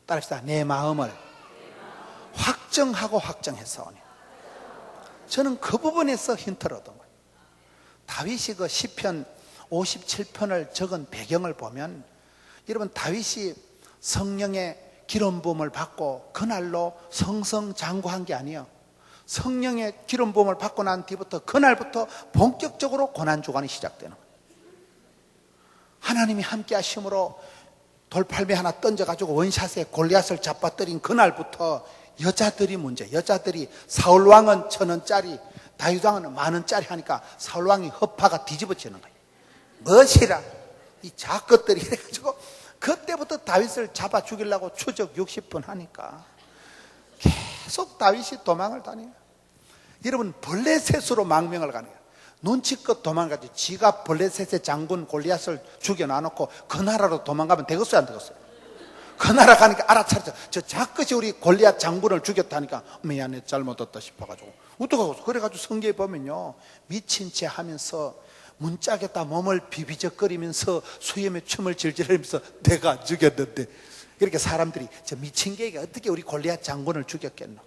A: 따라합시다. 내 마음을 확정하고 확정했사오니. 저는 그 부분에서 힌트를 얻은 거예요. 다윗이 그 시편 57편을 적은 배경을 보면, 여러분 다윗이 성령의 기름 부음을 받고 그날로 성성장구한 게 아니에요. 성령의 기름 부음을 받고 난 뒤부터 그날부터 본격적으로 고난주간이 시작되는 거예요. 하나님이 함께 하심으로 돌팔매 하나 던져가지고 원샷에 골리앗을 잡아뜨린 그날부터 여자들이 문제. 여자들이 사울왕은 1,000원짜리, 다윗왕은 10,000원짜리 하니까 사울왕이 허파가 뒤집어지는 거예요. 멋이라 이 작것들이 이래가지고 그때부터 다윗을 잡아 죽이려고 추적 60분 하니까 계속 다윗이 도망을 다녀요. 여러분 블레셋으로 망명을 가는 거예요. 눈치껏 도망가지. 지가 블레셋의 장군 골리앗을 죽여놔놓고 그 나라로 도망가면 되겠어요 안 되겠어요? 그 나라 가니까 알아차렸죠. 저 작것이 우리 골리앗 장군을 죽였다니까 미안해 잘못했다 싶어가지고 어떡하고. 그래가지고 성경에 보면요, 미친 채 하면서 문짝에다 몸을 비비적거리면서 수염에 춤을 질질하면서 내가 죽였는데, 이렇게 사람들이 저 미친 개가 어떻게 우리 골리앗 장군을 죽였겠노.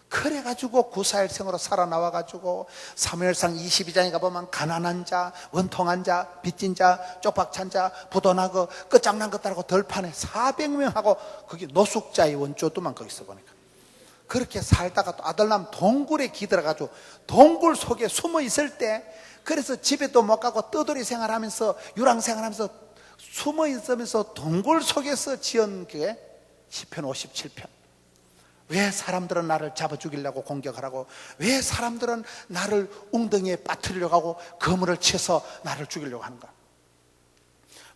A: 그래가지고 구사일생으로 살아나와가지고 사무엘상 22장에 가보면 가난한 자, 원통한 자, 빚진 자, 쪽박찬 자, 부도나고 끝장난 것들하고 덜판에 400명하고 거기 노숙자의 원조도만 거기서 보니까 그렇게 살다가 또 아들남 동굴에 기들어가지고 동굴 속에 숨어 있을 때, 그래서 집에도 못 가고 떠돌이 생활하면서 유랑 생활하면서 숨어 있으면서 동굴 속에서 지은 게 시편 57편. 왜 사람들은 나를 잡아 죽이려고 공격하라고, 왜 사람들은 나를 웅덩이에 빠뜨리려고 하고 그물을 쳐서 나를 죽이려고 하는가.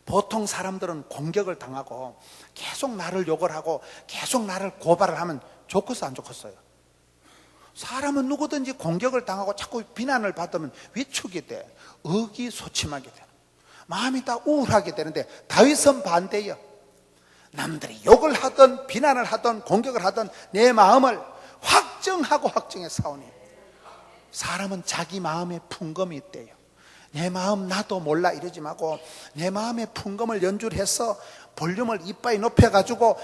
A: 보통 사람들은 공격을 당하고 계속 나를 욕을 하고 계속 나를 고발을 하면 좋겠어 안 좋겠어요? 사람은 누구든지 공격을 당하고 자꾸 비난을 받으면 위축이 돼, 의기소침하게 돼, 마음이 다 우울하게 되는데 다윗은 반대예요. 남들이 욕을 하든 비난을 하든 공격을 하든 내 마음을 확정하고 확정해 사오니. 사람은 자기 마음에 풍금이 있대요. 내 마음 나도 몰라 이러지 말고 내 마음에 풍금을 연주를 해서 볼륨을 이빠이 높여가지고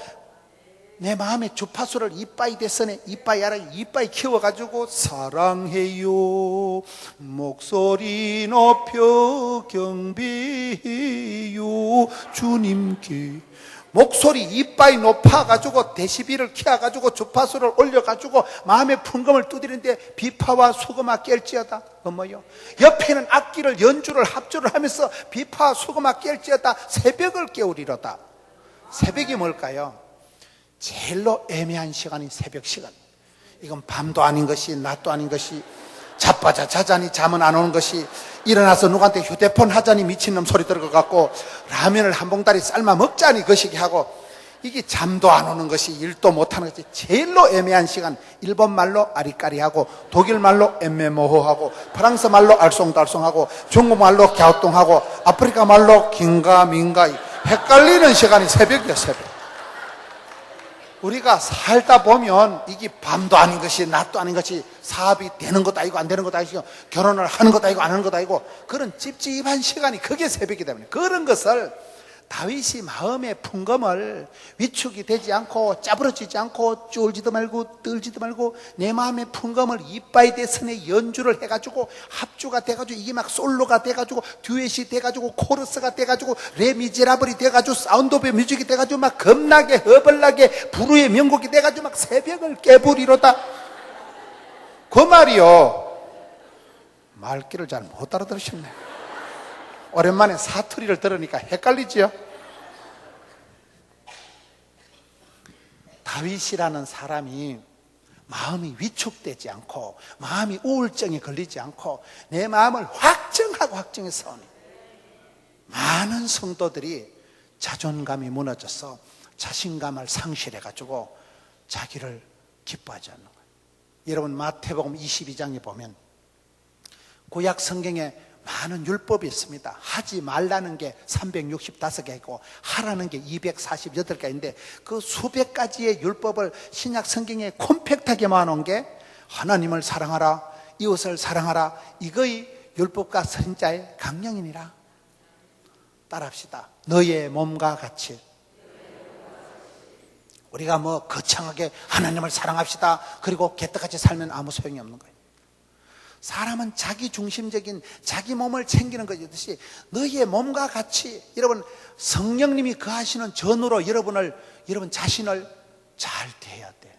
A: 내 마음의 주파수를 이빠이 됐으니 이빠이 알아 이빠이 키워가지고 사랑해요 목소리 높여 경배해요 주님께 목소리 이빠이 높아가지고 데시벨을 키워가지고 주파수를 올려가지고 마음의 풍금을 두드리는데 비파와 수금아 깰지어다. 뭐요? 옆에는 악기를 연주를 합주를 하면서 비파와 수금아 깰지어다. 새벽을 깨우리로다. 새벽이 뭘까요? 제일로 애매한 시간이 새벽 시간. 이건 밤도 아닌 것이 낮도 아닌 것이 자빠자 자자니 잠은 안 오는 것이 일어나서 누구한테 휴대폰 하자니 미친놈 소리 들을 것 같고 라면을 한 봉다리 삶아 먹자니 거시기 하고 이게 잠도 안 오는 것이 일도 못하는 것이 제일로 애매한 시간. 일본 말로 아리까리하고 독일 말로 엠메모호하고 프랑스 말로 알쏭달쏭하고 중국 말로 갸우뚱하고 아프리카 말로 긴가민가 헷갈리는 시간이 새벽이야 새벽. 우리가 살다 보면 이게 밤도 아닌 것이 낮도 아닌 것이 사업이 되는 것도 아니고 안 되는 것도 아니고 결혼을 하는 것도 아니고 안 하는 것도 아니고 그런 찝찝한 시간이 그게 새벽이기 때문에 그런 것을 다윗이 마음의 풍금을 위축이 되지 않고 짜부러지지 않고 쫄지도 말고 떨지도 말고 내 마음의 풍금을 이빠이 대선에 연주를 해가지고 합주가 돼가지고 이게 막 솔로가 돼가지고 듀엣이 돼가지고 코러스가 돼가지고 레미제라블이 돼가지고 사운드 오브 뮤직이 돼가지고 막 겁나게 허벌나게 부르의 명곡이 돼가지고 막 새벽을 깨부리로다. 그 말이요 말귀를 잘 못 알아들으셨네. 오랜만에 사투리를 들으니까 헷갈리지요? 다윗이라는 사람이 마음이 위축되지 않고 마음이 우울증에 걸리지 않고 내 마음을 확정하고 확정해서 오니 많은 성도들이 자존감이 무너져서 자신감을 상실해가지고 자기를 기뻐하지 않는 거예요. 여러분 마태복음 22장에 보면 구약 성경에 많은 율법이 있습니다. 하지 말라는 게 365개 있고 하라는 게 248개인데 그 수백 가지의 율법을 신약 성경에 콤팩트하게 모아놓은 게 하나님을 사랑하라 이웃을 사랑하라 이거의 율법과 선자의 강령이니라. 따라합시다. 너의 몸과 같이. 우리가 뭐 거창하게 하나님을 사랑합시다 그리고 개떡같이 살면 아무 소용이 없는 거예요. 사람은 자기 중심적인 자기 몸을 챙기는 것이듯이 너희의 몸과 같이 여러분 성령님이 거하시는 전으로 여러분 자신을 잘 대해야 돼.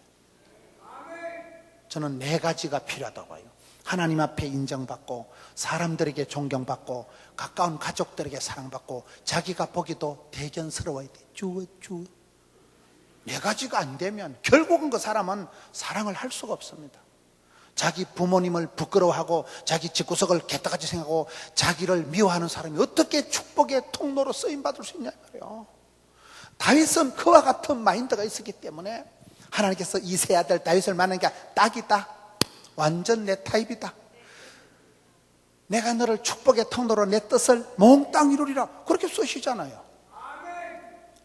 A: 저는 4가지가 필요하다고 봐요. 하나님 앞에 인정받고 사람들에게 존경받고 가까운 가족들에게 사랑받고 자기가 보기도 대견스러워야 돼. 주 4가지가 안 되면 결국은 그 사람은 사랑을 할 수가 없습니다. 자기 부모님을 부끄러워하고 자기 집구석을 개떡같이 생각하고 자기를 미워하는 사람이 어떻게 축복의 통로로 쓰임받을 수 있냐 말이에요. 다윗은 그와 같은 마인드가 있었기 때문에 하나님께서 이 세 아들 다윗을 만난 게 딱이다. 완전 내 타입이다. 내가 너를 축복의 통로로 내 뜻을 몽땅 이루리라 그렇게 쓰시잖아요.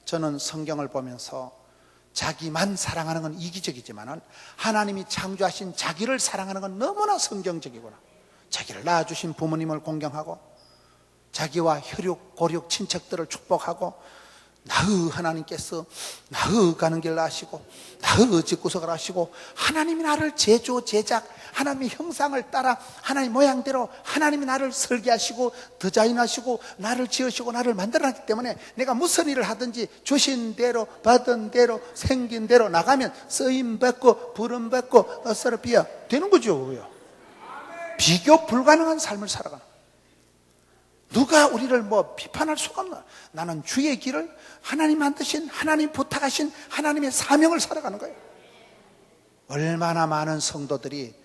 A: 저는 성경을 보면서 자기만 사랑하는 건 이기적이지만 하나님이 창조하신 자기를 사랑하는 건 너무나 성경적이구나. 자기를 낳아주신 부모님을 공경하고 자기와 혈육, 고륙, 친척들을 축복하고 나의 하나님께서 나의 가는 길을 아시고 나의 집구석을 아시고 하나님이 나를 제조, 제작 하나님의 형상을 따라 하나님 모양대로 하나님이 나를 설계하시고 디자인하시고 나를 지으시고 나를 만들어놨기 때문에 내가 무슨 일을 하든지 주신 대로 받은 대로 생긴 대로 나가면 쓰임받고 부름받고 어서럽이야 되는 거죠. 비교 불가능한 삶을 살아가는 거예요. 누가 우리를 뭐 비판할 수가 없나. 나는 주의 길을 하나님 만드신 하나님 부탁하신 하나님의 사명을 살아가는 거예요. 얼마나 많은 성도들이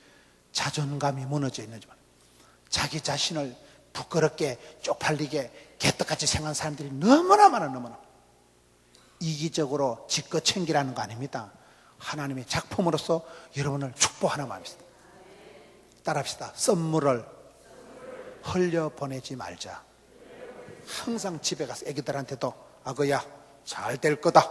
A: 자존감이 무너져 있는지 자기 자신을 부끄럽게 쪽팔리게 개떡같이 생각하는 사람들이 너무나 많아. 너무나 이기적으로 지껏 챙기라는 거 아닙니다. 하나님의 작품으로서 여러분을 축복하는 마음입니다. 따라합시다. 선물을 흘려보내지 말자. 항상 집에 가서 애기들한테도 아거야 잘 될 거다.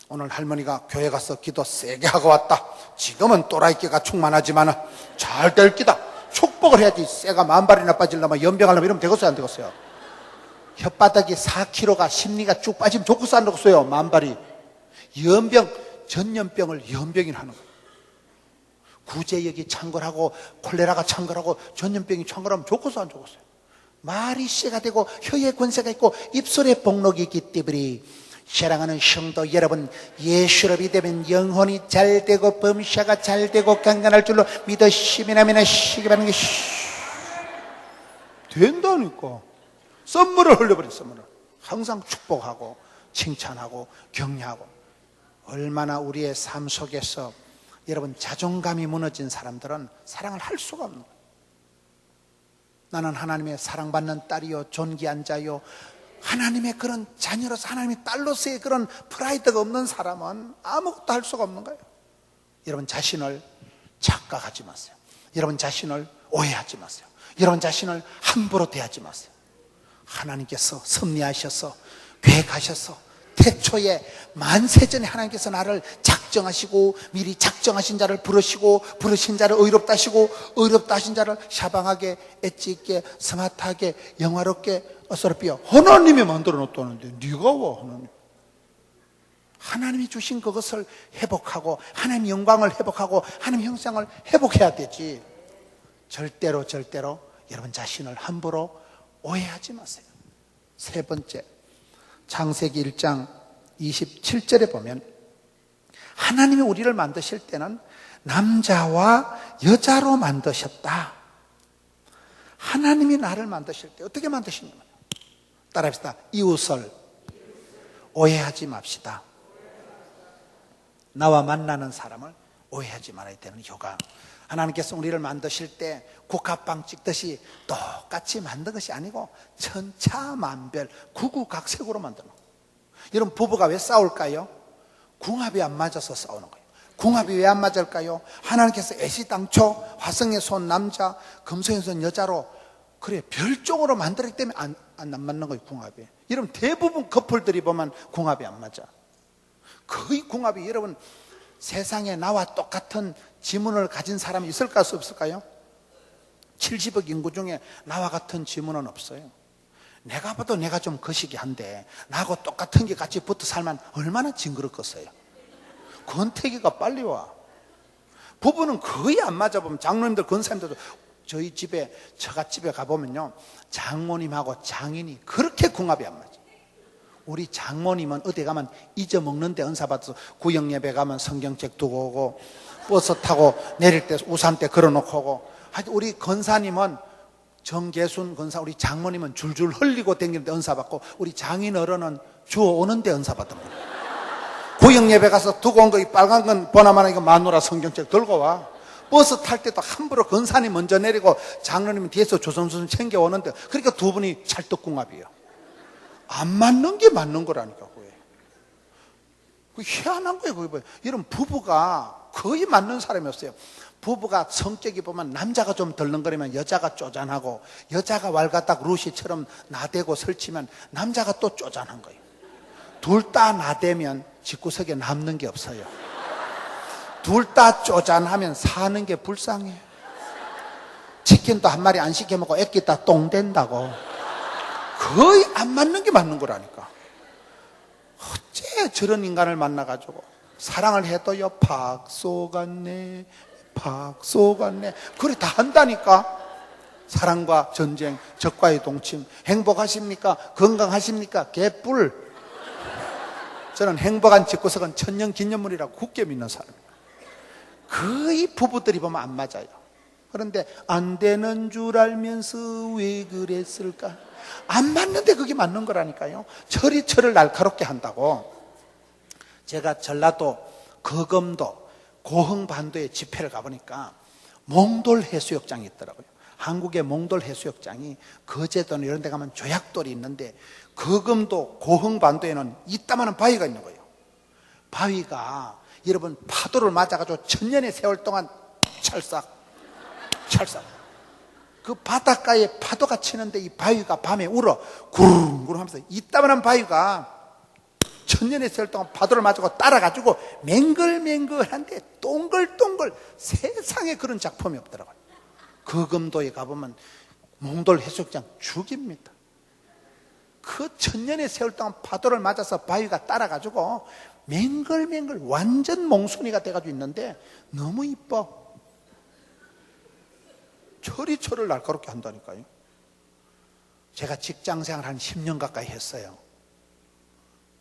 A: 오늘 할머니가 교회 가서 기도 세게 하고 왔다. 지금은 또라이끼가 충만하지만 잘 될 기다. 축복을 해야지. 쇠가 10,000발이나 빠지려면 연병하려면 이러면 되겠어요, 안 되겠어요? 혓바닥이 4kg가 심리가 쭉 빠지면 좋겠어요, 안 좋겠어요? 10,000발이. 연병, 전염병을 연병이 하는 거예요. 구제역이 창궐하고 콜레라가 창궐하고 전염병이 창궐하면 좋겠어요, 안 좋겠어요? 말이 씨가 되고 혀에 권세가 있고 입술에 복록이 있기 때문에 사랑하는 성도 여러분, 예수를 믿으면 영혼이 잘 되고 범사가 잘 되고 강건할 줄로 믿으시면 시기 바라는 것이 된다니까. 선물을 흘려버린 선물을 항상 축복하고 칭찬하고 격려하고. 얼마나 우리의 삶 속에서 여러분 자존감이 무너진 사람들은 사랑을 할 수가 없는 거예요. 나는 하나님의 사랑받는 딸이요 존귀한 자요, 하나님의 그런 자녀로서 하나님의 딸로서의 그런 프라이드가 없는 사람은 아무것도 할 수가 없는 거예요. 여러분 자신을 착각하지 마세요. 여러분 자신을 오해하지 마세요. 여러분 자신을 함부로 대하지 마세요. 하나님께서 섭리하셔서 계획하셔서 태초에 만세전에 하나님께서 나를 작정하시고 미리 작정하신 자를 부르시고 부르신 자를 의롭다 하시고 의롭다 하신 자를 샤방하게 엣지 있게 스마트하게 영화롭게 어서럽비요. 하나님이 만들어 놨다는데 네가 와. 하나님이 주신 그것을 회복하고 하나님 영광을 회복하고 하나님 형상을 회복해야 되지. 절대로 여러분 자신을 함부로 오해하지 마세요. 세 번째, 창세기 1장 27절에 보면 하나님이 우리를 만드실 때는 남자와 여자로 만드셨다. 하나님이 나를 만드실 때 어떻게 만드시냐면, 따라합시다. 이웃을 오해하지 맙시다. 나와 만나는 사람을 오해하지 말아야 되는 이유가, 하나님께서 우리를 만드실 때 국화빵 찍듯이 똑같이 만든 것이 아니고 천차만별 구구각색으로 만드는 거예요. 여러분 부부가 왜 싸울까요? 궁합이 안 맞아서 싸우는 거예요. 궁합이 왜 안 맞을까요? 하나님께서 애시당초 화성에 쏜 남자, 금성에 쏜 여자로 그래 별종으로 만들었기 때문에 안 맞는 거예요. 궁합이. 여러분 대부분 커플들이 보면 궁합이 안 맞아. 거의 궁합이, 여러분 세상에 나와 똑같은 지문을 가진 사람이 있을까 없을까요? 70억 인구 중에 나와 같은 지문은 없어요. 내가 봐도 내가 좀 거시기 한데 나하고 똑같은 게 같이 붙어 살면 얼마나 징그럽겠어요. 권태기가 빨리 와. 부부는 거의 안 맞아. 보면 장로님들 권사님들도 저희 집에 처갓집에 가보면요, 장모님하고 장인이 그렇게 궁합이 안 맞아. 우리 장모님은 어디 가면 잊어먹는데 은사받아서 구역예배 가면 성경책 두고 오고 버스 타고 내릴 때 우산대 걸어놓고 오고, 하여튼 우리 권사님은 정계순 권사, 우리 장모님은 줄줄 흘리고 다니는데 은사받고, 우리 장인 어른은 주워오는데 은사받는 거예요. 구역예배 가서 두고 온 거 이 빨간 건 보나마나 이거 마누라 성경책 들고 와. 버스 탈 때도 함부로 권사님 먼저 내리고 장로님은 뒤에서 조선수선 챙겨오는데, 그러니까 두 분이 찰떡궁합이에요. 안 맞는 게 맞는 거라니까. 그게 희한한 거예요. 그게. 여러분 부부가 거의 맞는 사람이 없어요. 부부가 성격이 보면 남자가 좀 덜렁거리면 여자가 쪼잔하고, 여자가 왈가닥 루시처럼 나대고 설치면 남자가 또 쪼잔한 거예요. 둘 다 나대면 집구석에 남는 게 없어요. 둘 다 쪼잔하면 사는 게 불쌍해. 치킨도 한 마리 안 시켜 먹고 애기 다 똥 된다고. 거의 안 맞는 게 맞는 거라니까. 어째 저런 인간을 만나가지고 사랑을 해도요 박소 같네 박소 같네 그래 다 한다니까. 사랑과 전쟁, 적과의 동침, 행복하십니까? 건강하십니까? 개뿔. 저는 행복한 집구석은 천년기념물이라고 굳게 믿는 사람이에요. 거의 부부들이 보면 안 맞아요. 그런데 안 되는 줄 알면서 왜 그랬을까? 안 맞는데 그게 맞는 거라니까요. 철이 철을 날카롭게 한다고. 제가 전라도 거금도 고흥반도에 집회를 가보니까 몽돌 해수욕장이 있더라고요. 한국의 몽돌 해수욕장이 거제도는 이런 데 가면 조약돌이 있는데, 거금도 고흥반도에는 이따만한 바위가 있는 거예요. 바위가 여러분 파도를 맞아가지고 천년의 세월 동안 찰싹 그 바닷가에 파도가 치는데 이 바위가 밤에 울어 구르구르 하면서, 이따만한 바위가 천년의 세월 동안 파도를 맞고 따라가지고 맹글맹글한데 동글동글, 세상에 그런 작품이 없더라고요. 거금도에 가보면 몽돌 해수욕장 죽입니다. 그 천년의 세월 동안 파도를 맞아서 바위가 따라가지고 맹글맹글 완전 몽순이가 돼가지고 있는데 너무 이뻐. 철이 날카롭게 한다니까요. 제가 직장생활 한 10년 가까이 했어요.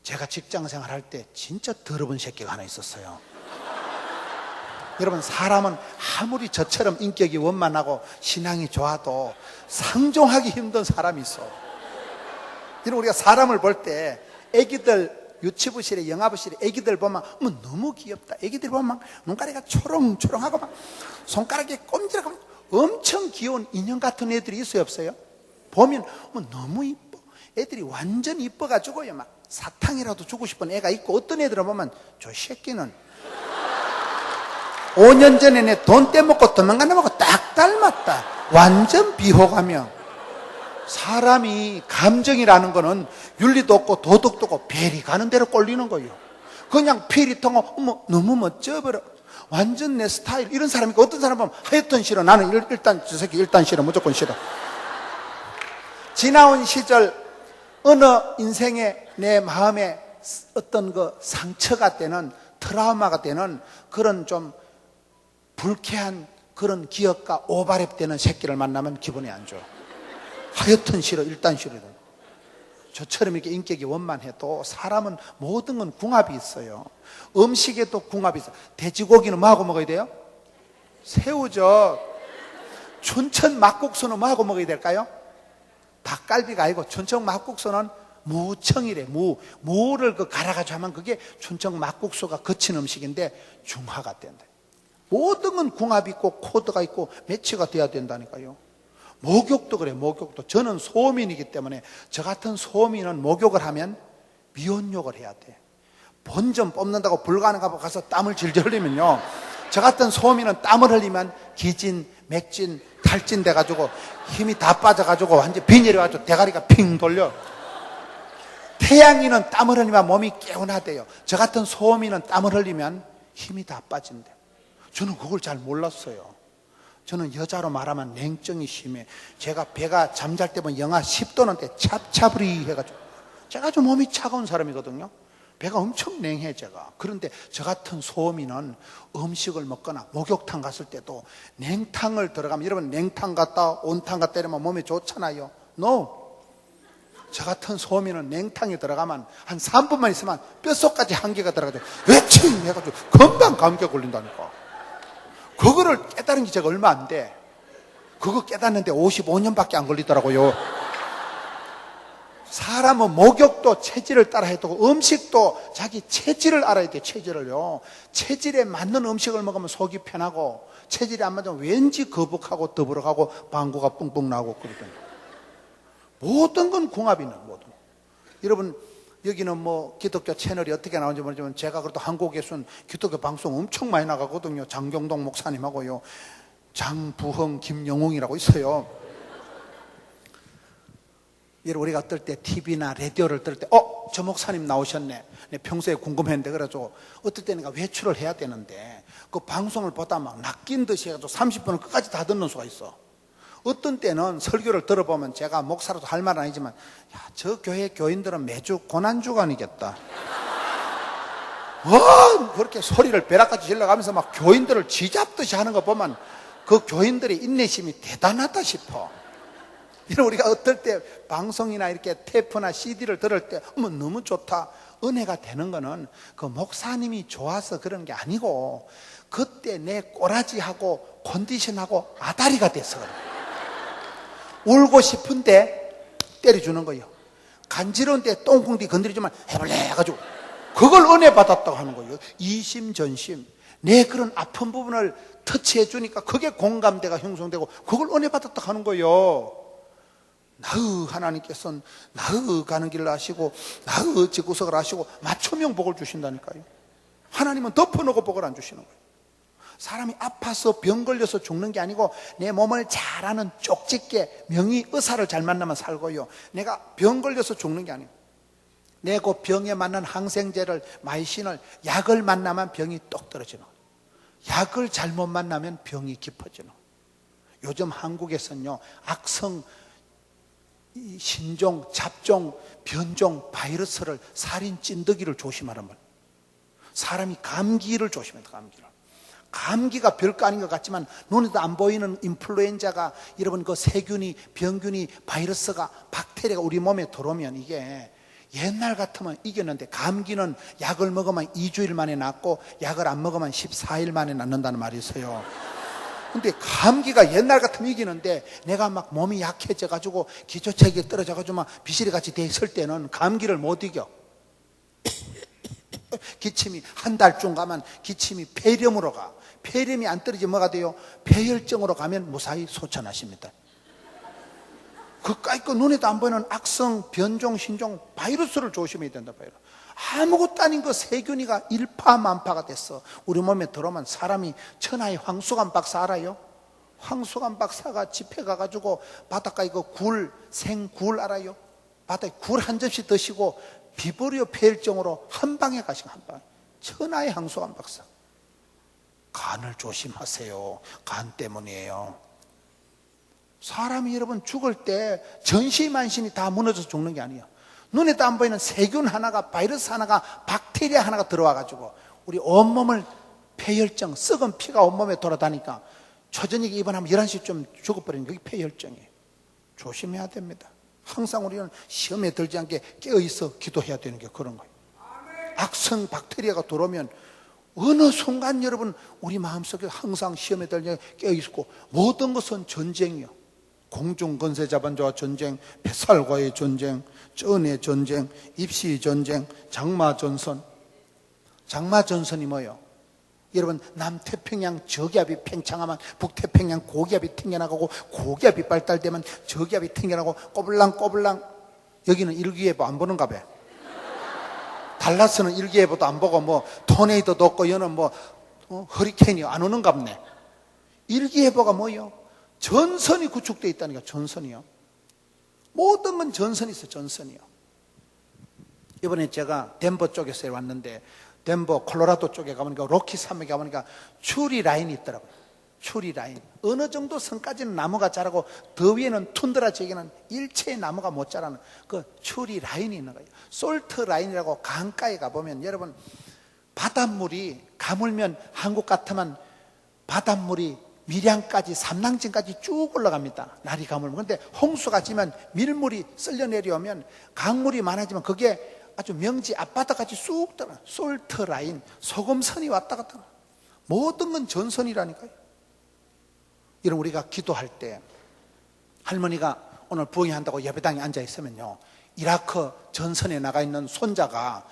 A: 제가 직장생활 할 때 진짜 더러운 새끼가 하나 있었어요. 여러분, 사람은 아무리 저처럼 인격이 원만하고 신앙이 좋아도 상종하기 힘든 사람이 있어. 여러분, 우리가 사람을 볼 때 애기들 유치부실에 영아부실에 애기들 보면 너무 귀엽다. 애기들 보면 막 눈가리가 초롱초롱하고 막 손가락이 꼼지락하면 엄청 귀여운 인형 같은 애들이 있어요, 없어요? 보면 너무 이뻐. 애들이 완전 이뻐가지고요, 막 사탕이라도 주고 싶은 애가 있고, 어떤 애들은 보면 저 새끼는 5년 전에 내 돈 떼먹고 도망가는 거하고 딱 닮았다. 완전 비호감이야. 사람이 감정이라는 거는 윤리도 없고 도덕도 없고 별이 가는 대로 꼴리는 거예요. 그냥 필이 통하고 너무 멋져버려. 완전 내 스타일. 이런 사람이니까 어떤 사람 보면 하여튼 싫어. 나는 일단 저 새끼 일단 싫어. 무조건 싫어. 지나온 시절 어느 인생에 내 마음에 어떤 그 상처가 되는 트라우마가 되는 그런 좀 불쾌한 그런 기억과 오바랩되는 새끼를 만나면 기분이 안 좋아. 하여튼 싫어. 일단 싫어. 저처럼 이렇게 인격이 원만해도 사람은 모든 건 궁합이 있어요. 음식에도 궁합이 있어요. 돼지고기는 뭐하고 먹어야 돼요? 새우젓. 춘천 막국수는 뭐하고 먹어야 될까요? 닭갈비가 아니고 춘천 막국수는 무청이래. 무를 갈아가지고 하면 그게 춘천 막국수가 거친 음식인데 중화가 된다. 모든 건 궁합이 있고 코드가 있고 매치가 돼야 된다니까요. 목욕도 그래. 목욕도. 저는 소민이기 때문에 저 같은 소민은 목욕을 하면 미온욕을 해야 돼. 본전 뽑는다고 불가능하고 가서 땀을 질질 흘리면요, 저 같은 소민은 땀을 흘리면 기진, 맥진, 탈진 돼가지고 힘이 다 빠져가지고 완전 빈혈이 와가지고 대가리가 핑 돌려. 태양인은 땀을 흘리면 몸이 개운하대요. 저 같은 소민은 땀을 흘리면 힘이 다 빠진대. 저는 그걸 잘 몰랐어요. 저는 여자로 말하면 냉정이 심해. 제가 배가 잠잘 때 보면 영하 10도는데 찹찹리 해가지고, 제가 좀 몸이 차가운 사람이거든요. 배가 엄청 냉해 제가. 그런데 저 같은 소민은 음식을 먹거나 목욕탕 갔을 때도 냉탕을 들어가면, 여러분 냉탕 갔다 온탕 갔다 이러면 몸에 좋잖아요. No. 저 같은 소민은 냉탕에 들어가면 한 3분만 있으면 뼛속까지 한기가 들어가지고 외침 해가지고 금방 감기가 걸린다니까. 그거를 깨달은 게 제가 얼마 안 돼. 그거 깨닫는데 55년밖에 안 걸리더라고요. 사람은 목욕도 체질을 따라 해도 음식도 자기 체질을 알아야 돼. 체질을요. 체질에 맞는 음식을 먹으면 속이 편하고, 체질이 안 맞으면 왠지 거북하고 더부룩하고 방구가 뿡뿡 나고 그러더니, 모든 건 궁합이 있는 모든. 여러분, 여기는 뭐 기독교 채널이 어떻게 나오는지 모르지만 제가 그래도 한국에서는 기독교 방송 엄청 많이 나가거든요. 장경동 목사님하고요, 장부흥, 김영웅이라고 있어요. 여러분, 우리가 어떨 때 TV나 라디오를 들을 때 저 목사님 나오셨네. 내 평소에 궁금했는데, 그래가지고 어떨 때 내가 외출을 해야 되는데 그 방송을 보다 막 낚인 듯이 해가지고 30분을 끝까지 다 듣는 수가 있어. 어떤 때는 설교를 들어보면 제가 목사로도 할 말은 아니지만, 야, 저 교회 교인들은 매주 고난주간이겠다. 그렇게 소리를 벼락같이 질러가면서 막 교인들을 쥐잡듯이 하는 거 보면 그 교인들의 인내심이 대단하다 싶어. 이런 우리가 어떨 때 방송이나 이렇게 테이프나 CD를 들을 때 너무 좋다, 은혜가 되는 거는 그 목사님이 좋아서 그런 게 아니고 그때 내 꼬라지하고 컨디션하고 아다리가 돼서 그래. 울고 싶은데 때려주는 거예요. 간지러운데 똥콩디 건드리지만 해볼래 해가지고 그걸 은혜 받았다고 하는 거예요. 이심전심. 내 그런 아픈 부분을 터치해 주니까 그게 공감대가 형성되고 그걸 은혜 받았다고 하는 거예요. 나의 하나님께서는 나의 가는 길을 아시고 나의 집구석을 아시고 맞춤형 복을 주신다니까요. 하나님은 덮어놓고 복을 안 주시는 거예요. 사람이 아파서 병 걸려서 죽는 게 아니고 내 몸을 잘 아는 쪽집게 명의 의사를 잘 만나면 살고요, 내가 병 걸려서 죽는 게 아니에요. 내 그 병에 맞는 항생제를, 마이신을, 약을 만나면 병이 똑 떨어지는 거예요. 약을 잘못 만나면 병이 깊어지는 거예요. 요즘 한국에서는요, 악성 신종, 잡종, 변종 바이러스를, 살인 찐득이를 조심하란 말이에요. 사람이 감기를 조심해야 돼요. 감기가 별거 아닌 것 같지만 눈에도 안 보이는 인플루엔자가, 여러분 그 세균이, 병균이, 바이러스가, 박테리아가 우리 몸에 들어오면 이게 옛날 같으면 이겼는데, 감기는 약을 먹으면 2주일 만에 낫고 약을 안 먹으면 14일 만에 낫는다는 말이 있어요. 근데 감기가 옛날 같으면 이기는데, 내가 막 몸이 약해져 가지고 기초체력이 떨어져 가지고 막 비실이 같이 돼 있을 때는 감기를 못 이겨. 기침이 한 달쯤 가면 기침이 폐렴으로 가. 폐렴이 안 떨어지면 뭐가 돼요? 폐혈증으로 가면 무사히 소천하십니다. 그까이 거 눈에도 안 보이는 악성, 변종, 신종 바이러스를 조심해야 된다. 바이러스. 아무것도 아닌 그 세균이가 일파만파가 됐어. 우리 몸에 들어오면 사람이, 천하의 황수관 박사 알아요? 황수관 박사가 집회 가가지고 바닷가에 그 굴, 생굴 알아요? 바다에 굴 한 접시 드시고 비브리오 폐혈증으로 한 방에 가시고, 한 방에. 천하의 황수관 박사. 간을 조심하세요. 간 때문이에요. 사람이 여러분 죽을 때 전시만신이 다 무너져서 죽는 게 아니에요. 눈에도 안 보이는 세균 하나가, 바이러스 하나가, 박테리아 하나가 들어와가지고 우리 온몸을, 폐혈증, 썩은 피가 온몸에 돌아다니까 초저녁에 입원하면 11시쯤 죽어버리는 게 폐혈증이에요. 조심해야 됩니다. 항상 우리는 시험에 들지 않게 깨어있어 기도해야 되는 게 그런 거예요. 악성 박테리아가 들어오면 어느 순간 여러분 우리 마음속에 항상 시험에 들지 않게 깨어있고, 모든 것은 전쟁이요. 공중건세 자반자와 전쟁, 뱃살과의 전쟁, 쩐의 전쟁, 입시 전쟁, 장마전선. 장마전선이 뭐예요? 여러분, 남태평양 저기압이 팽창하면 북태평양 고기압이 튕겨나가고, 고기압이 발달되면 저기압이 튕겨나가고, 꼬불랑꼬불랑. 여기는 일기예보 안 보는가 봐. 달라스는 일기예보도 안 보고 뭐 토네이도도 없고, 여는 뭐 허리케인이 안 오는가 보네. 일기예보가 뭐예요? 전선이 구축되어 있다니까. 전선이요. 모든 건 전선이 있어요. 전선이요. 이번에 제가 덴버 쪽에서 왔는데, 덴버 콜로라도 쪽에 가보니까, 로키 산맥에 가보니까 추리 라인이 있더라고요. 추리 라인. 어느 정도 선까지는 나무가 자라고, 더 위에는 툰드라 지역에는 일체의 나무가 못 자라는 그 추리 라인이 있는 거예요. 솔트 라인이라고, 강가에 가보면 여러분, 바닷물이 가물면, 한국 같으면 바닷물이 밀양까지, 삼랑진까지 쭉 올라갑니다. 날이 가물면. 그런데 홍수가 지면, 밀물이 쓸려 내려오면, 강물이 많아지면 그게 아주 명지 앞바다까지 쑥 들어. 솔트 라인, 소금선이 왔다 갔다. 모든 건 전선이라니까요. 이런 우리가 기도할 때, 할머니가 오늘 부흥회한다고 예배당에 앉아 있으면요, 이라크 전선에 나가 있는 손자가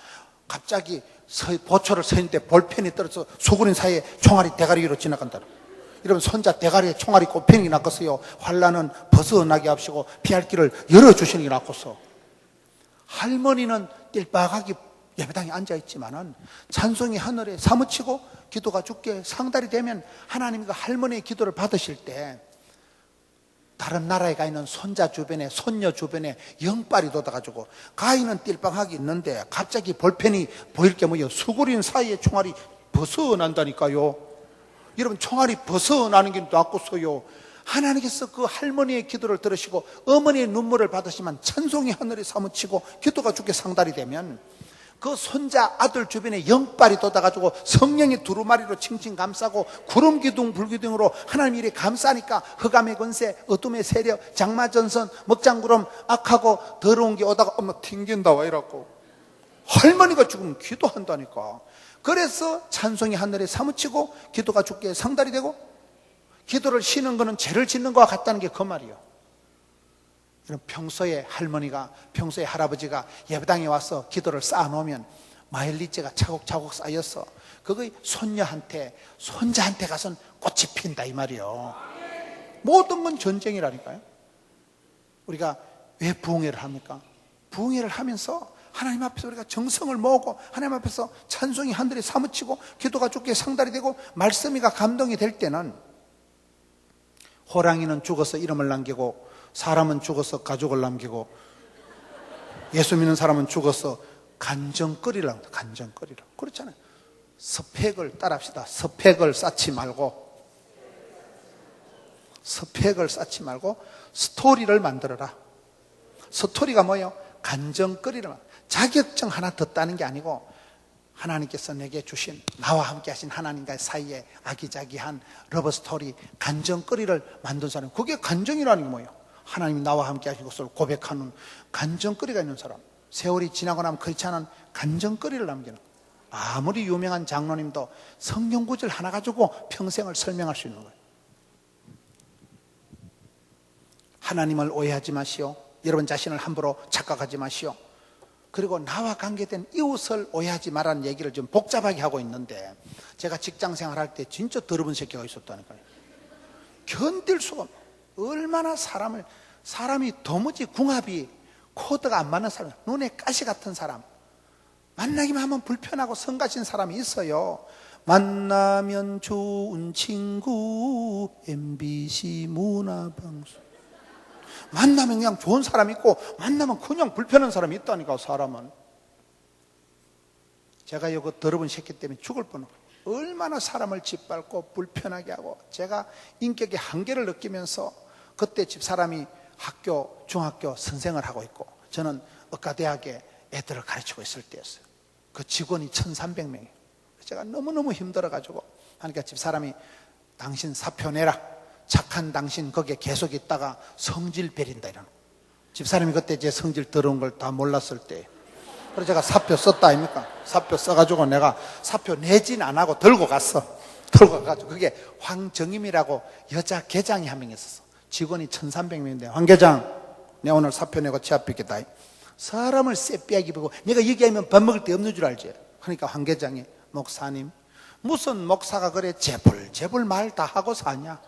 A: 갑자기 보초를 서 있는데 볼펜이 떨어져서 수구린 사이에 총알이 대가리 위로 지나간다. 이러면 손자 대가리에 총알이 꼽히는 게 낫겠어요? 환란은 벗어나게 합시고 피할 길을 열어주시는 게 낫겠어? 할머니는 띨박하게 예배당에 앉아있지만은 찬송이 하늘에 사무치고 기도가 주께 상달이 되면, 하나님이 할머니의 기도를 받으실 때 다른 나라에 가 있는 손자 주변에, 손녀 주변에 영빨이 돋아가지고, 가인은 띨박하게 있는데 갑자기 볼펜이 보일 게 뭐예요? 수구린 사이에 총알이 벗어난다니까요. 여러분, 총알이 벗어나는 게 낫겠어요? 하나님께서 그 할머니의 기도를 들으시고 어머니의 눈물을 받으시면 찬송이 하늘에 사무치고 기도가 주께 상달이 되면, 그 손자 아들 주변에 영빨이 돋아가지고 성령의 두루마리로 칭칭 감싸고, 구름 기둥 불기둥으로 하나님 이래 감싸니까 흑암의 권세, 어둠의 세력, 장마전선, 먹장구름, 악하고 더러운 게 오다가 엄마 튕긴다 와 이라고 할머니가 지금 기도한다니까. 그래서 찬송이 하늘에 사무치고 기도가 주께 상달이 되고, 기도를 쉬는 거는 죄를 짓는 것과 같다는 게 그 말이에요. 평소에 할머니가, 평소에 할아버지가 예배당에 와서 기도를 쌓아놓으면 마일리지가 차곡차곡 쌓여서 그거 손녀한테, 손자한테 가서는 꽃이 핀다 이 말이에요. 모든 건 전쟁이라니까요. 우리가 왜 부흥회를 합니까? 부흥회를 하면서 하나님 앞에서 우리가 정성을 모으고, 하나님 앞에서 찬송이 하늘에 사무치고 기도가 주께 상달이 되고, 말씀이가 감동이 될 때는, 호랑이는 죽어서 이름을 남기고, 사람은 죽어서 가족을 남기고, 예수 믿는 사람은 죽어서 간정거리를 합니다. 간정거리를. 그렇잖아요. 스펙을 따라합시다. 스펙을 쌓지 말고 스펙을 쌓지 말고 스토리를 만들어라. 스토리가 뭐예요? 간정거리를 자격증 하나 더 따는 게 아니고 하나님께서 내게 주신 나와 함께 하신 하나님과의 사이에 아기자기한 러브 스토리, 간정거리를 만든 사람. 그게 간정이라는 게 뭐예요? 하나님이 나와 함께 하신 것을 고백하는 간정거리가 있는 사람. 세월이 지나고 나면 그렇지 않은 간정거리를 남기는. 아무리 유명한 장로님도 성경 구절 하나 가지고 평생을 설명할 수 있는 거예요. 하나님을 오해하지 마시오. 여러분 자신을 함부로 착각하지 마시오. 그리고 나와 관계된 이웃을 오해하지 말라는 얘기를 좀 복잡하게 하고 있는데, 제가 직장 생활할 때 진짜 더러운 새끼가 있었다니까요. 견딜 수가 없어요. 얼마나 사람이 도무지 궁합이 코드가 안 맞는 사람, 눈에 가시 같은 사람, 만나기만 하면 불편하고 성가신 사람이 있어요. 만나면 좋은 친구 MBC 문화방송. 만나면 그냥 좋은 사람이 있고 만나면 그냥 불편한 사람이 있다니까. 사람은 제가 이거 더러운 새끼 때문에 죽을 뻔하고 얼마나 사람을 짓밟고 불편하게 하고, 제가 인격의 한계를 느끼면서 그때 집사람이 학교 중학교 선생을 하고 있고 저는 의과대학에 애들을 가르치고 있을 때였어요. 그 직원이 1300명이에요 제가 너무너무 힘들어가지고 하니까 집사람이 당신 사표 내라, 착한 당신 거기에 계속 있다가 성질 베린다 이러는. 집사람이 그때 제 성질 더러운 걸 다 몰랐을 때, 그래서 제가 사표 썼다 아닙니까? 사표 써가지고 내가 사표 내진 안 하고 들고 가가지고 그게 황정임이라고 여자 계장이 한 명 있었어. 직원이 1300명인데 황 계장 내가 오늘 사표 내고 취업 뵙겠다. 사람을 쎄삐하게 보고 내가 얘기하면 밥 먹을 데 없는 줄 알지. 그러니까 황 계장이 목사님, 무슨 목사가 그래 재벌 말 다 하고 사냐?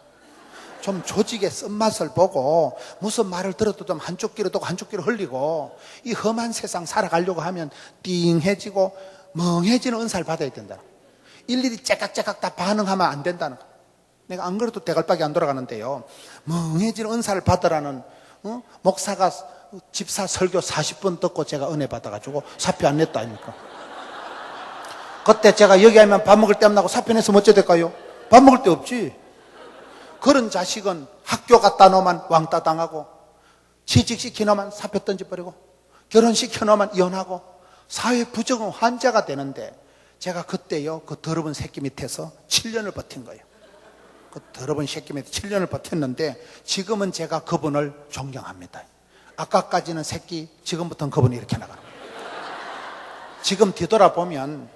A: 좀 조직의 쓴맛을 보고 무슨 말을 들어도 좀 한쪽 귀로 듣고 한쪽 귀로 흘리고 이 험한 세상 살아가려고 하면 띵해지고 멍해지는 은사를 받아야 된다. 일일이 째깍째깍 다 반응하면 안 된다는 거야. 내가 안 그래도 대갈박이 안 돌아가는데요, 멍해지는 은사를 받으라는 목사가 집사 설교 40분 듣고 제가 은혜 받아가지고 사표 안 냈다 아닙니까? 그때 제가 여기 하면 밥 먹을 데 없나고 사표 내서 어째 될까요? 밥 먹을 데 없지. 그런 자식은 학교 갖다 놓으면 왕따 당하고, 취직시켜 놓으면 사표 던져버리고, 결혼시켜 놓으면 이혼하고, 사회 부정은 환자가 되는데, 제가 그때요 그 더러운 새끼 밑에서 7년을 버틴 거예요. 그 더러운 새끼 밑에 7년을 버텼는데 지금은 제가 그분을 존경합니다. 아까까지는 새끼, 지금부터는 그분이 이렇게 나가는 거예요. 지금 뒤돌아보면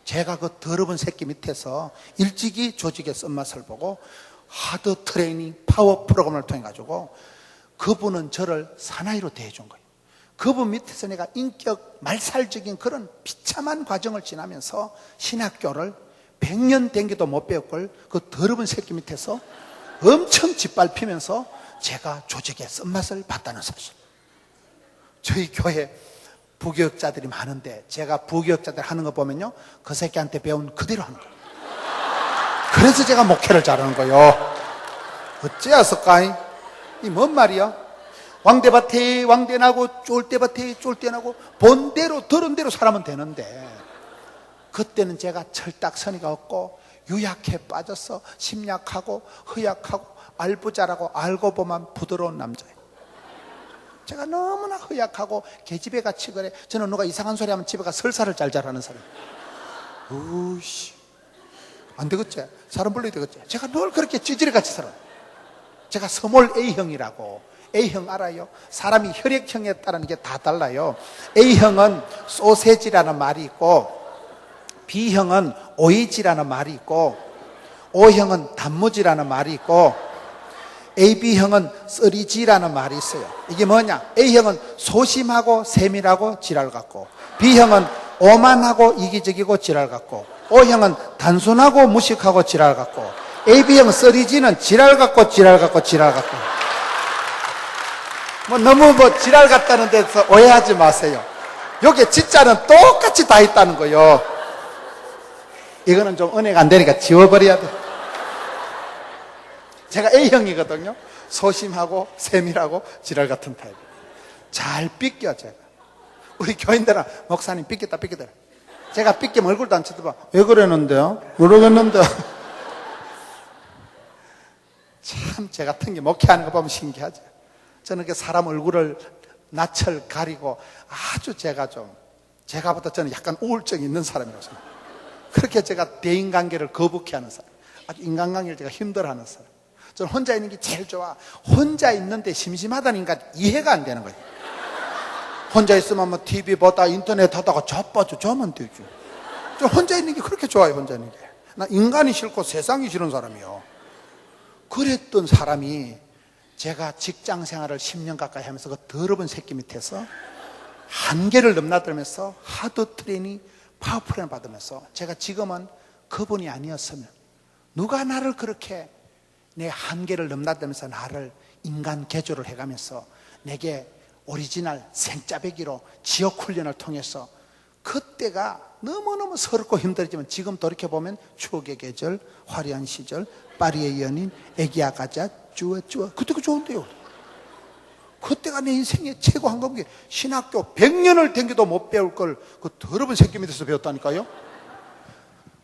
A: 제가 그 더러운 새끼 밑에서 일찍이 조직의 쓴맛을 보고 하드 트레이닝 파워 프로그램을 통해 가지고 그분은 저를 사나이로 대해준 거예요. 그분 밑에서 내가 인격 말살적인 그런 비참한 과정을 지나면서 신학교를 100년 된 게도 못 배웠걸 그 더러운 새끼 밑에서 엄청 짓밟히면서 제가 조직의 쓴맛을 봤다는 사실. 저희 교회 부교육자들이 많은데 제가 부교육자들 하는 거 보면요, 그 새끼한테 배운 그대로 하는 거예요. 그래서 제가 목회를 잘하는 거예요. 어째였을까? 이 뭔 말이야? 왕대밭에 왕대나고 쫄대밭에 쫄대나고 본대로 들은 대로 살면 되는데, 그때는 제가 철딱서니가 없고 유약해 빠져서 심약하고 허약하고 알부자라고 알고 보면 부드러운 남자예요. 제가 너무나 허약하고 계집애 같이 그래. 저는 누가 이상한 소리 하면 집에 가 설사를 잘 하는 사람. 우씨 안 되겠지? 사람 불러야 되겠지? 제가 늘 그렇게 찌질이같이 살아요. 제가 스몰 A형이라고. A형 알아요? 사람이 혈액형에 따른 게 다 달라요. A형은 소세지라는 말이 있고, B형은 오이지라는 말이 있고, O형은 단무지라는 말이 있고, AB형은 쓰리지라는 말이 있어요. 이게 뭐냐? A형은 소심하고 세밀하고 지랄 같고, B형은 오만하고 이기적이고 지랄 같고, O형은 단순하고 무식하고 지랄 같고, AB형 쓰리지는 지랄 같고 지랄 같고 지랄 같고. 너무 지랄 같다는 데서 오해하지 마세요. 여기 진짜는 똑같이 다 있다는 거예요. 이거는 좀 은혜가 안 되니까 지워버려야 돼. 제가 A형이거든요. 소심하고 세밀하고 지랄 같은 타입. 잘 삐껴 제가. 우리 교인들은 목사님 삐끼다. 제가 삐끼면 얼굴도 안 쳐다봐. 왜 그러는데요? 모르겠는데. 참 참 제 같은 게 목회하는 거 보면 신기하죠. 저는 그 사람 얼굴을 낯을 가리고 아주 제가보다 저는 약간 우울증이 있는 사람이라서 그렇게 제가 대인관계를 거북해 하는 사람, 아주 인간관계를 제가 힘들어하는 사람. 저는 혼자 있는 게 제일 좋아. 혼자 있는데 심심하다니까 이해가 안 되는 거예요. 혼자 있으면 뭐 TV 보다 인터넷 하다가 자빠져 자면 되죠. 저 혼자 있는 게 그렇게 좋아요. 혼자 있는 게. 나 인간이 싫고 세상이 싫은 사람이요. 그랬던 사람이 제가 직장 생활을 10년 가까이 하면서 그 더러운 새끼 밑에서 한계를 넘나들면서 하드 트레이닝, 파워프레이닝 받으면서 제가 지금은 그분이 아니었으면 누가 나를 그렇게 내 한계를 넘나들면서 나를 인간 개조를 해가면서 내게 오리지널 생짜배기로 지역 훈련을 통해서 그때가 너무너무 서럽고 힘들지만 지금 돌이켜보면 추억의 계절, 화려한 시절, 파리의 연인, 애기야 가자, 쭈어쭈어. 그때가 좋은데요. 그때가 내 인생의 최고 한 과목이 신학교 100년을 댕겨도 못 배울 걸 그 더러운 새끼 밑에서 배웠다니까요.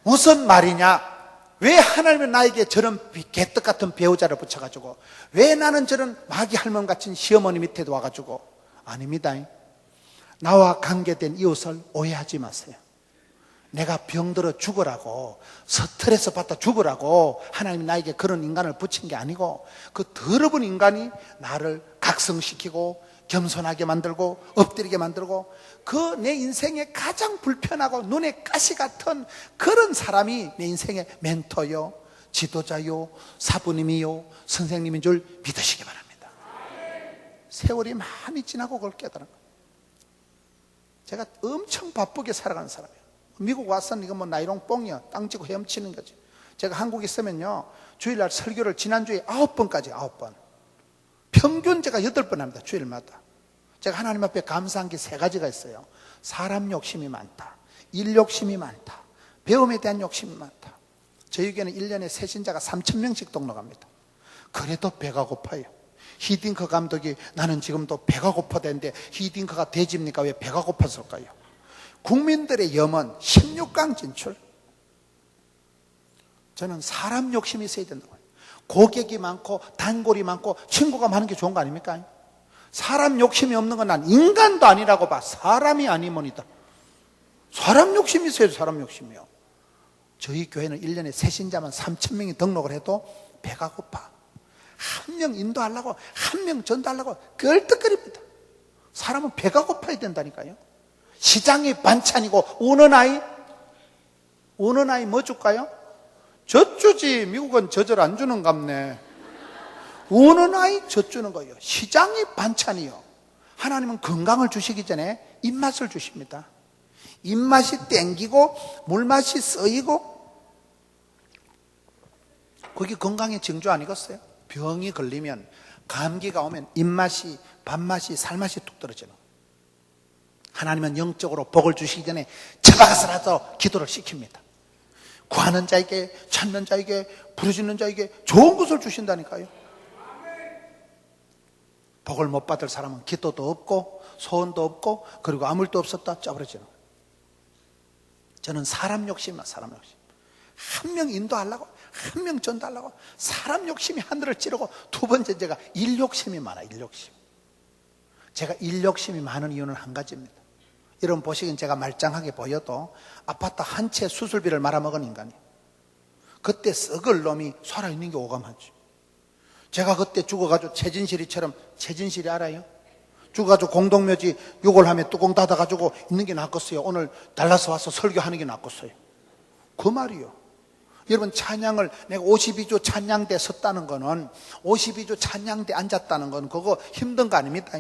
A: 무슨 말이냐? 왜 하나님은 나에게 저런 개떡 같은 배우자를 붙여가지고 왜 나는 저런 마귀 할멈 같은 시어머니 밑에도 와가지고 아닙니다. 나와 관계된 이웃을 오해하지 마세요. 내가 병들어 죽으라고 스트레스 받다 죽으라고 하나님이 나에게 그런 인간을 붙인 게 아니고 그 더러운 인간이 나를 각성시키고 겸손하게 만들고 엎드리게 만들고 그 내 인생에 가장 불편하고 눈에 가시 같은 그런 사람이 내 인생의 멘토요, 지도자요, 사부님이요, 선생님인 줄 믿으시기 바랍니다. 세월이 많이 지나고 그걸 깨달은 거예요. 제가 엄청 바쁘게 살아가는 사람이에요. 미국 와서는 이거 뭐 나이롱 뽕이야. 땅 지고 헤엄치는 거지. 제가 한국에 있으면요, 주일날 설교를 지난주에 9번까지 9번. 평균 제가 8번 합니다. 주일마다. 제가 하나님 앞에 감사한 게 3가지가 있어요. 사람 욕심이 많다. 일 욕심이 많다. 배움에 대한 욕심이 많다. 저희 교회는 1년에 새신자가 3,000명씩 등록합니다. 그래도 배가 고파요. 히딩크 감독이 나는 지금도 배가 고파대는데 히딩크가 돼집니까? 왜 배가 고팠을까요? 국민들의 염원 16강 진출. 저는 사람 욕심이 있어야 된다고 해요. 고객이 많고 단골이 많고 친구가 많은 게 좋은 거 아닙니까? 사람 욕심이 없는 건 난 인간도 아니라고 봐. 사람이 아니면이다. 사람 욕심이 있어요. 사람 욕심이요. 저희 교회는 1년에 새신자만 3,000명이 등록을 해도 배가 고파. 한 명 인도하려고, 한 명 전도하려고 껄떡거립니다. 사람은 배가 고파야 된다니까요. 시장이 반찬이고 우는 아이 뭐 줄까요? 젖주지. 미국은 젖을 안 주는 갑네. 우는 아이 젖 주는 거예요. 시장이 반찬이요. 하나님은 건강을 주시기 전에 입맛을 주십니다. 입맛이 땡기고 물맛이 쓰이고 그게 건강의 징조 아니겠어요? 병이 걸리면 감기가 오면 입맛이 밥맛이 살맛이 뚝 떨어지는 거예요. 하나님은 영적으로 복을 주시기 전에 처박아서라도 기도를 시킵니다. 구하는 자에게, 찾는 자에게, 부르짖는 자에게 좋은 것을 주신다니까요. 복을 못 받을 사람은 기도도 없고 소원도 없고 그리고 아무 일도 없었다 짜버려지는 거예요. 저는 사람 욕심이야. 사람 욕심. 한 명 인도하려고, 한 명 전도하려고 사람 욕심이 하늘을 찌르고, 두 번째 제가 일 욕심이 많아. 일 욕심. 제가 일 욕심이 많은 이유는 한 가지입니다. 여러분 보시기엔 제가 말짱하게 보여도 아파트 한 채 수술비를 말아먹은 인간이에요. 그때 썩을 놈이 살아있는 게 오감하지. 제가 그때 죽어가지고 최진실이처럼, 최진실이 알아요? 죽어가지고 공동묘지 욕을 하면 뚜껑 닫아가지고 있는 게 낫겠어요? 오늘 달라서 와서 설교하는 게 낫겠어요? 그 말이요. 여러분 찬양을 내가 52조 찬양대 섰다는 거는 52조 찬양대 앉았다는 건 그거 힘든 거 아닙니다.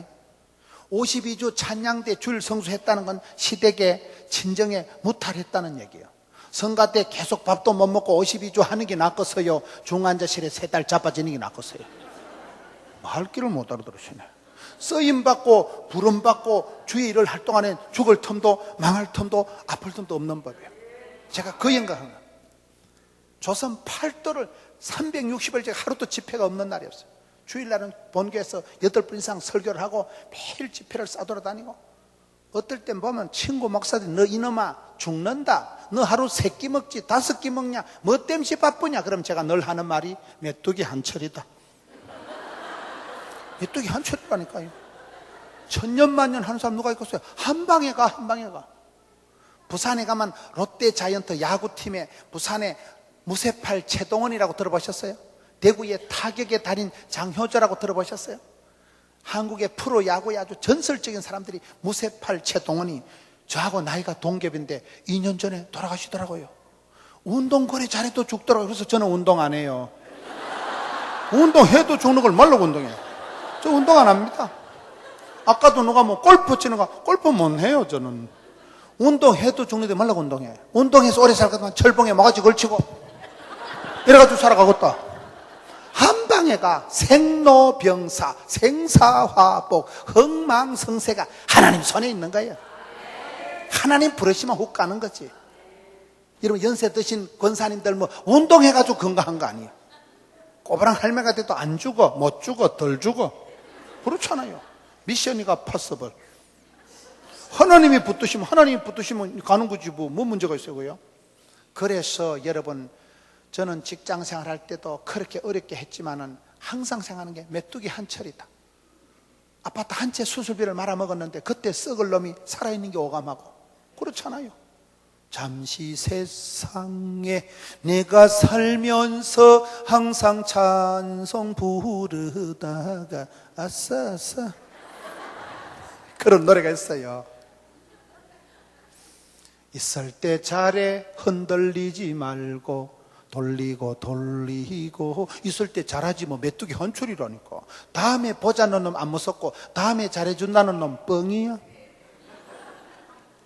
A: 52조 찬양대 줄 성수했다는 건 시댁에 친정에 무탈했다는 얘기예요. 성가 때 계속 밥도 못 먹고 52조 하는 게 낫겠어요? 중환자실에 3달 자빠지는 게 낫겠어요? 말귀를 못 알아들으시네. 쓰임받고 부름받고 주의 일을 할 동안에 죽을 틈도 망할 틈도 아플 틈도 없는 법이에요. 제가 그 영광을 조선 8도를 360일 제가 하루도 집회가 없는 날이 없어요. 주일날은 본교에서 8분 이상 설교를 하고 매일 집회를 싸돌아다니고, 어떨 땐 보면 친구 목사들이 너 이놈아 죽는다. 너 하루 3끼 먹지 5끼 먹냐? 뭐 땜시 바쁘냐? 그럼 제가 늘 하는 말이 메뚜기 한철이다. 메뚜기 한 철이라니까요. 천년만년 하는 사람 누가 있겠어요? 한 방에 가. 부산에 가면 롯데 자이언트 야구팀의 부산의 무쇠팔 최동원이라고 들어보셨어요? 대구의 타격의 달인 장효조라고 들어보셨어요? 한국의 프로 야구의 아주 전설적인 사람들이 무쇠팔 최동원이 저하고 나이가 동갑인데 2년 전에 돌아가시더라고요. 운동 그래 잘해도 죽더라고요. 그래서 저는 운동 안 해요. 운동해도 죽는 걸 말라고 운동해요. 저 운동 안 합니다. 아까도 누가 뭐 골프 치는 거, 골프 못 해요, 저는. 운동해도 죽는데 말라고 운동해. 운동해서 오래 살거든. 철봉에 모가지 걸치고. 이래가지고 살아가겠다. 한 방에 가. 생로병사, 생사화복, 흥망성쇠가 하나님 손에 있는 거예요. 하나님 부르시면 훅 가는 거지. 여러분, 연세 드신 권사님들 뭐 운동해가지고 건강한 거 아니에요. 꼬부랑 할매가 돼도 안 죽어, 못 죽어, 덜 죽어. 그렇잖아요. 미션이가 파서블. 하나님이 붙드시면 가는 거지 뭐 문제가 있어요. 그요? 그래서 여러분, 저는 직장 생활할 때도 그렇게 어렵게 했지만은 항상 생각하는 게 메뚜기 한 철이다. 아파트 한 채 수술비를 말아먹었는데 그때 썩을 놈이 살아있는 게 오감하고. 그렇잖아요. 잠시 세상에 내가 살면서 항상 찬송 부르다가 아싸 그런 노래가 있어요. 있을 때 잘해 흔들리지 말고 돌리고 있을 때 잘하지 뭐 메뚜기 헌출이라니까. 다음에 보자는 놈 안 무섭고 다음에 잘해준다는 놈 뻥이야.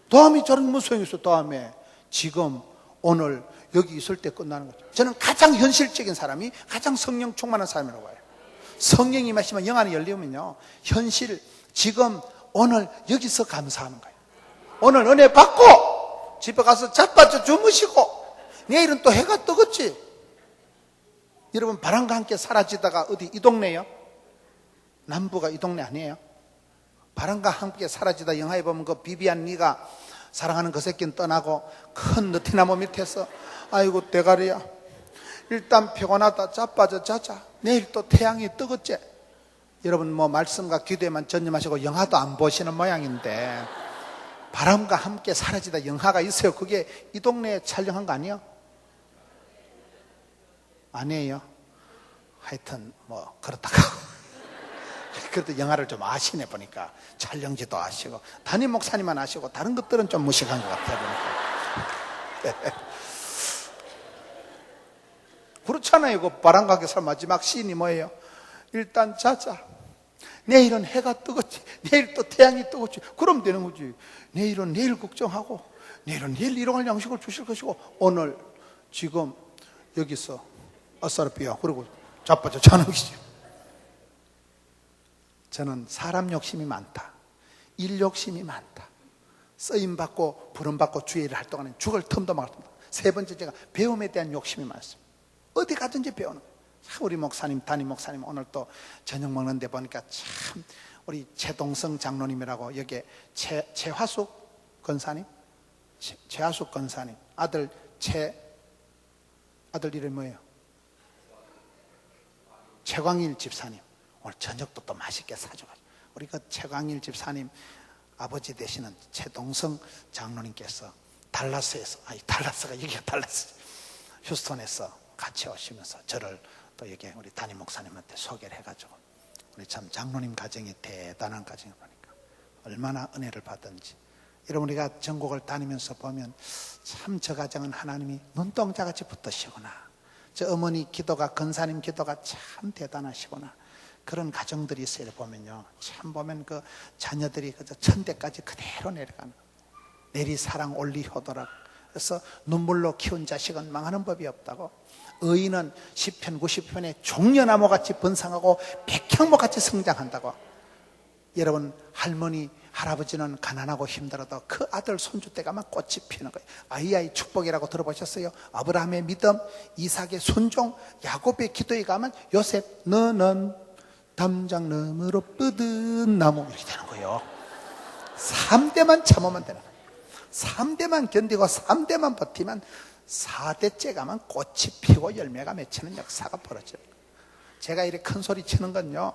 A: 다음에 저런 무슨 소용이 있어. 다음에 지금 오늘 여기 있을 때 끝나는 거죠. 저는 가장 현실적인 사람이 가장 성령 충만한 사람이라고 해요. 성령이 임하시면 영 안이 열리면요, 현실 지금 오늘 여기서 감사하는 거예요. 오늘 은혜 받고 집에 가서 자빠져 주무시고 내일은 또 해가 뜨겠지. 여러분, 바람과 함께 사라지다가 어디 이 동네요? 남부가 이 동네 아니에요? 바람과 함께 사라지다 영화에 보면 그 비비안 리가 사랑하는 그 새끼는 떠나고 큰 느티나무 밑에서 아이고 대가리야, 일단 피곤하다, 자빠져 자자, 내일 또 태양이 뜨겠지. 여러분, 뭐 말씀과 기도에만 전념하시고 영화도 안 보시는 모양인데 바람과 함께 사라지다 영화가 있어요. 그게 이 동네에 촬영한 거 아니에요? 아니에요. 하여튼 뭐 그렇다고 그래도 영화를 좀 아시네. 보니까 촬영지도 아시고 담임 목사님만 아시고 다른 것들은 좀 무식한 것 같아요. 보니까. 그렇잖아요. 그 바람과 함께 살 마지막 시인이 뭐예요? 일단 자자, 내일은 해가 뜨겠지, 내일 또 태양이 뜨겠지. 그럼 되는 거지. 내일은 내일 걱정하고 내일은 내일 일용할 양식을 주실 것이고 오늘 지금 여기서 아싸르피아 그리고 자빠져 자는 것이죠. 저는 사람 욕심이 많다, 일 욕심이 많다, 쓰임받고 부름받고 주의 일을 할 동안에 죽을 틈도 막을 틈도. 세 번째, 제가 배움에 대한 욕심이 많습니다. 어디 가든지 배우는 거예요. 우리 목사님, 담임 목사님 오늘 또 저녁 먹는데 보니까 참 우리 최동성 장로님이라고, 여기에 최화숙 권사님, 최화숙 권사님 아들 이름이 뭐예요? 최광일 집사님 오늘 저녁도 또 맛있게 사줘가지고, 우리 그 최광일 집사님 아버지 되시는 최동성 장로님께서 달라스가 여기가 달라스, 휴스턴에서 같이 오시면서 저를 또 여기 우리 담임 목사님한테 소개를 해가지고, 우리 참 장로님 가정이 대단한 가정이 보니까 얼마나 은혜를 받은지. 여러분, 우리가 전국을 다니면서 보면 참 저 가정은 하나님이 눈동자같이 붙으시구나, 저 어머니 기도가, 권사님 기도가 참 대단하시구나, 그런 가정들이 있어요. 보면요, 참 보면 그 자녀들이 그저 천대까지 그대로 내려가는, 내리 사랑 올리 효도라. 그래서 눈물로 키운 자식은 망하는 법이 없다고. 의인은 시편 90편에 종려나무같이 번성하고 백향목같이 성장한다고. 여러분, 할머니 할아버지는 가난하고 힘들어도 그 아들 손주 때 가면 꽃이 피는 거예요. 아이의 축복이라고 들어보셨어요? 아브라함의 믿음, 이삭의 순종, 야곱의 기도에 가면 요셉 너는 담장 너머로 뻗은 나무, 이렇게 되는 거예요. 3대만 참으면 되는 거예요. 3대만 견디고 3대만 버티면 4대째 가면 꽃이 피고 열매가 맺히는 역사가 벌어져요. 제가 이렇게 큰 소리 치는 건요,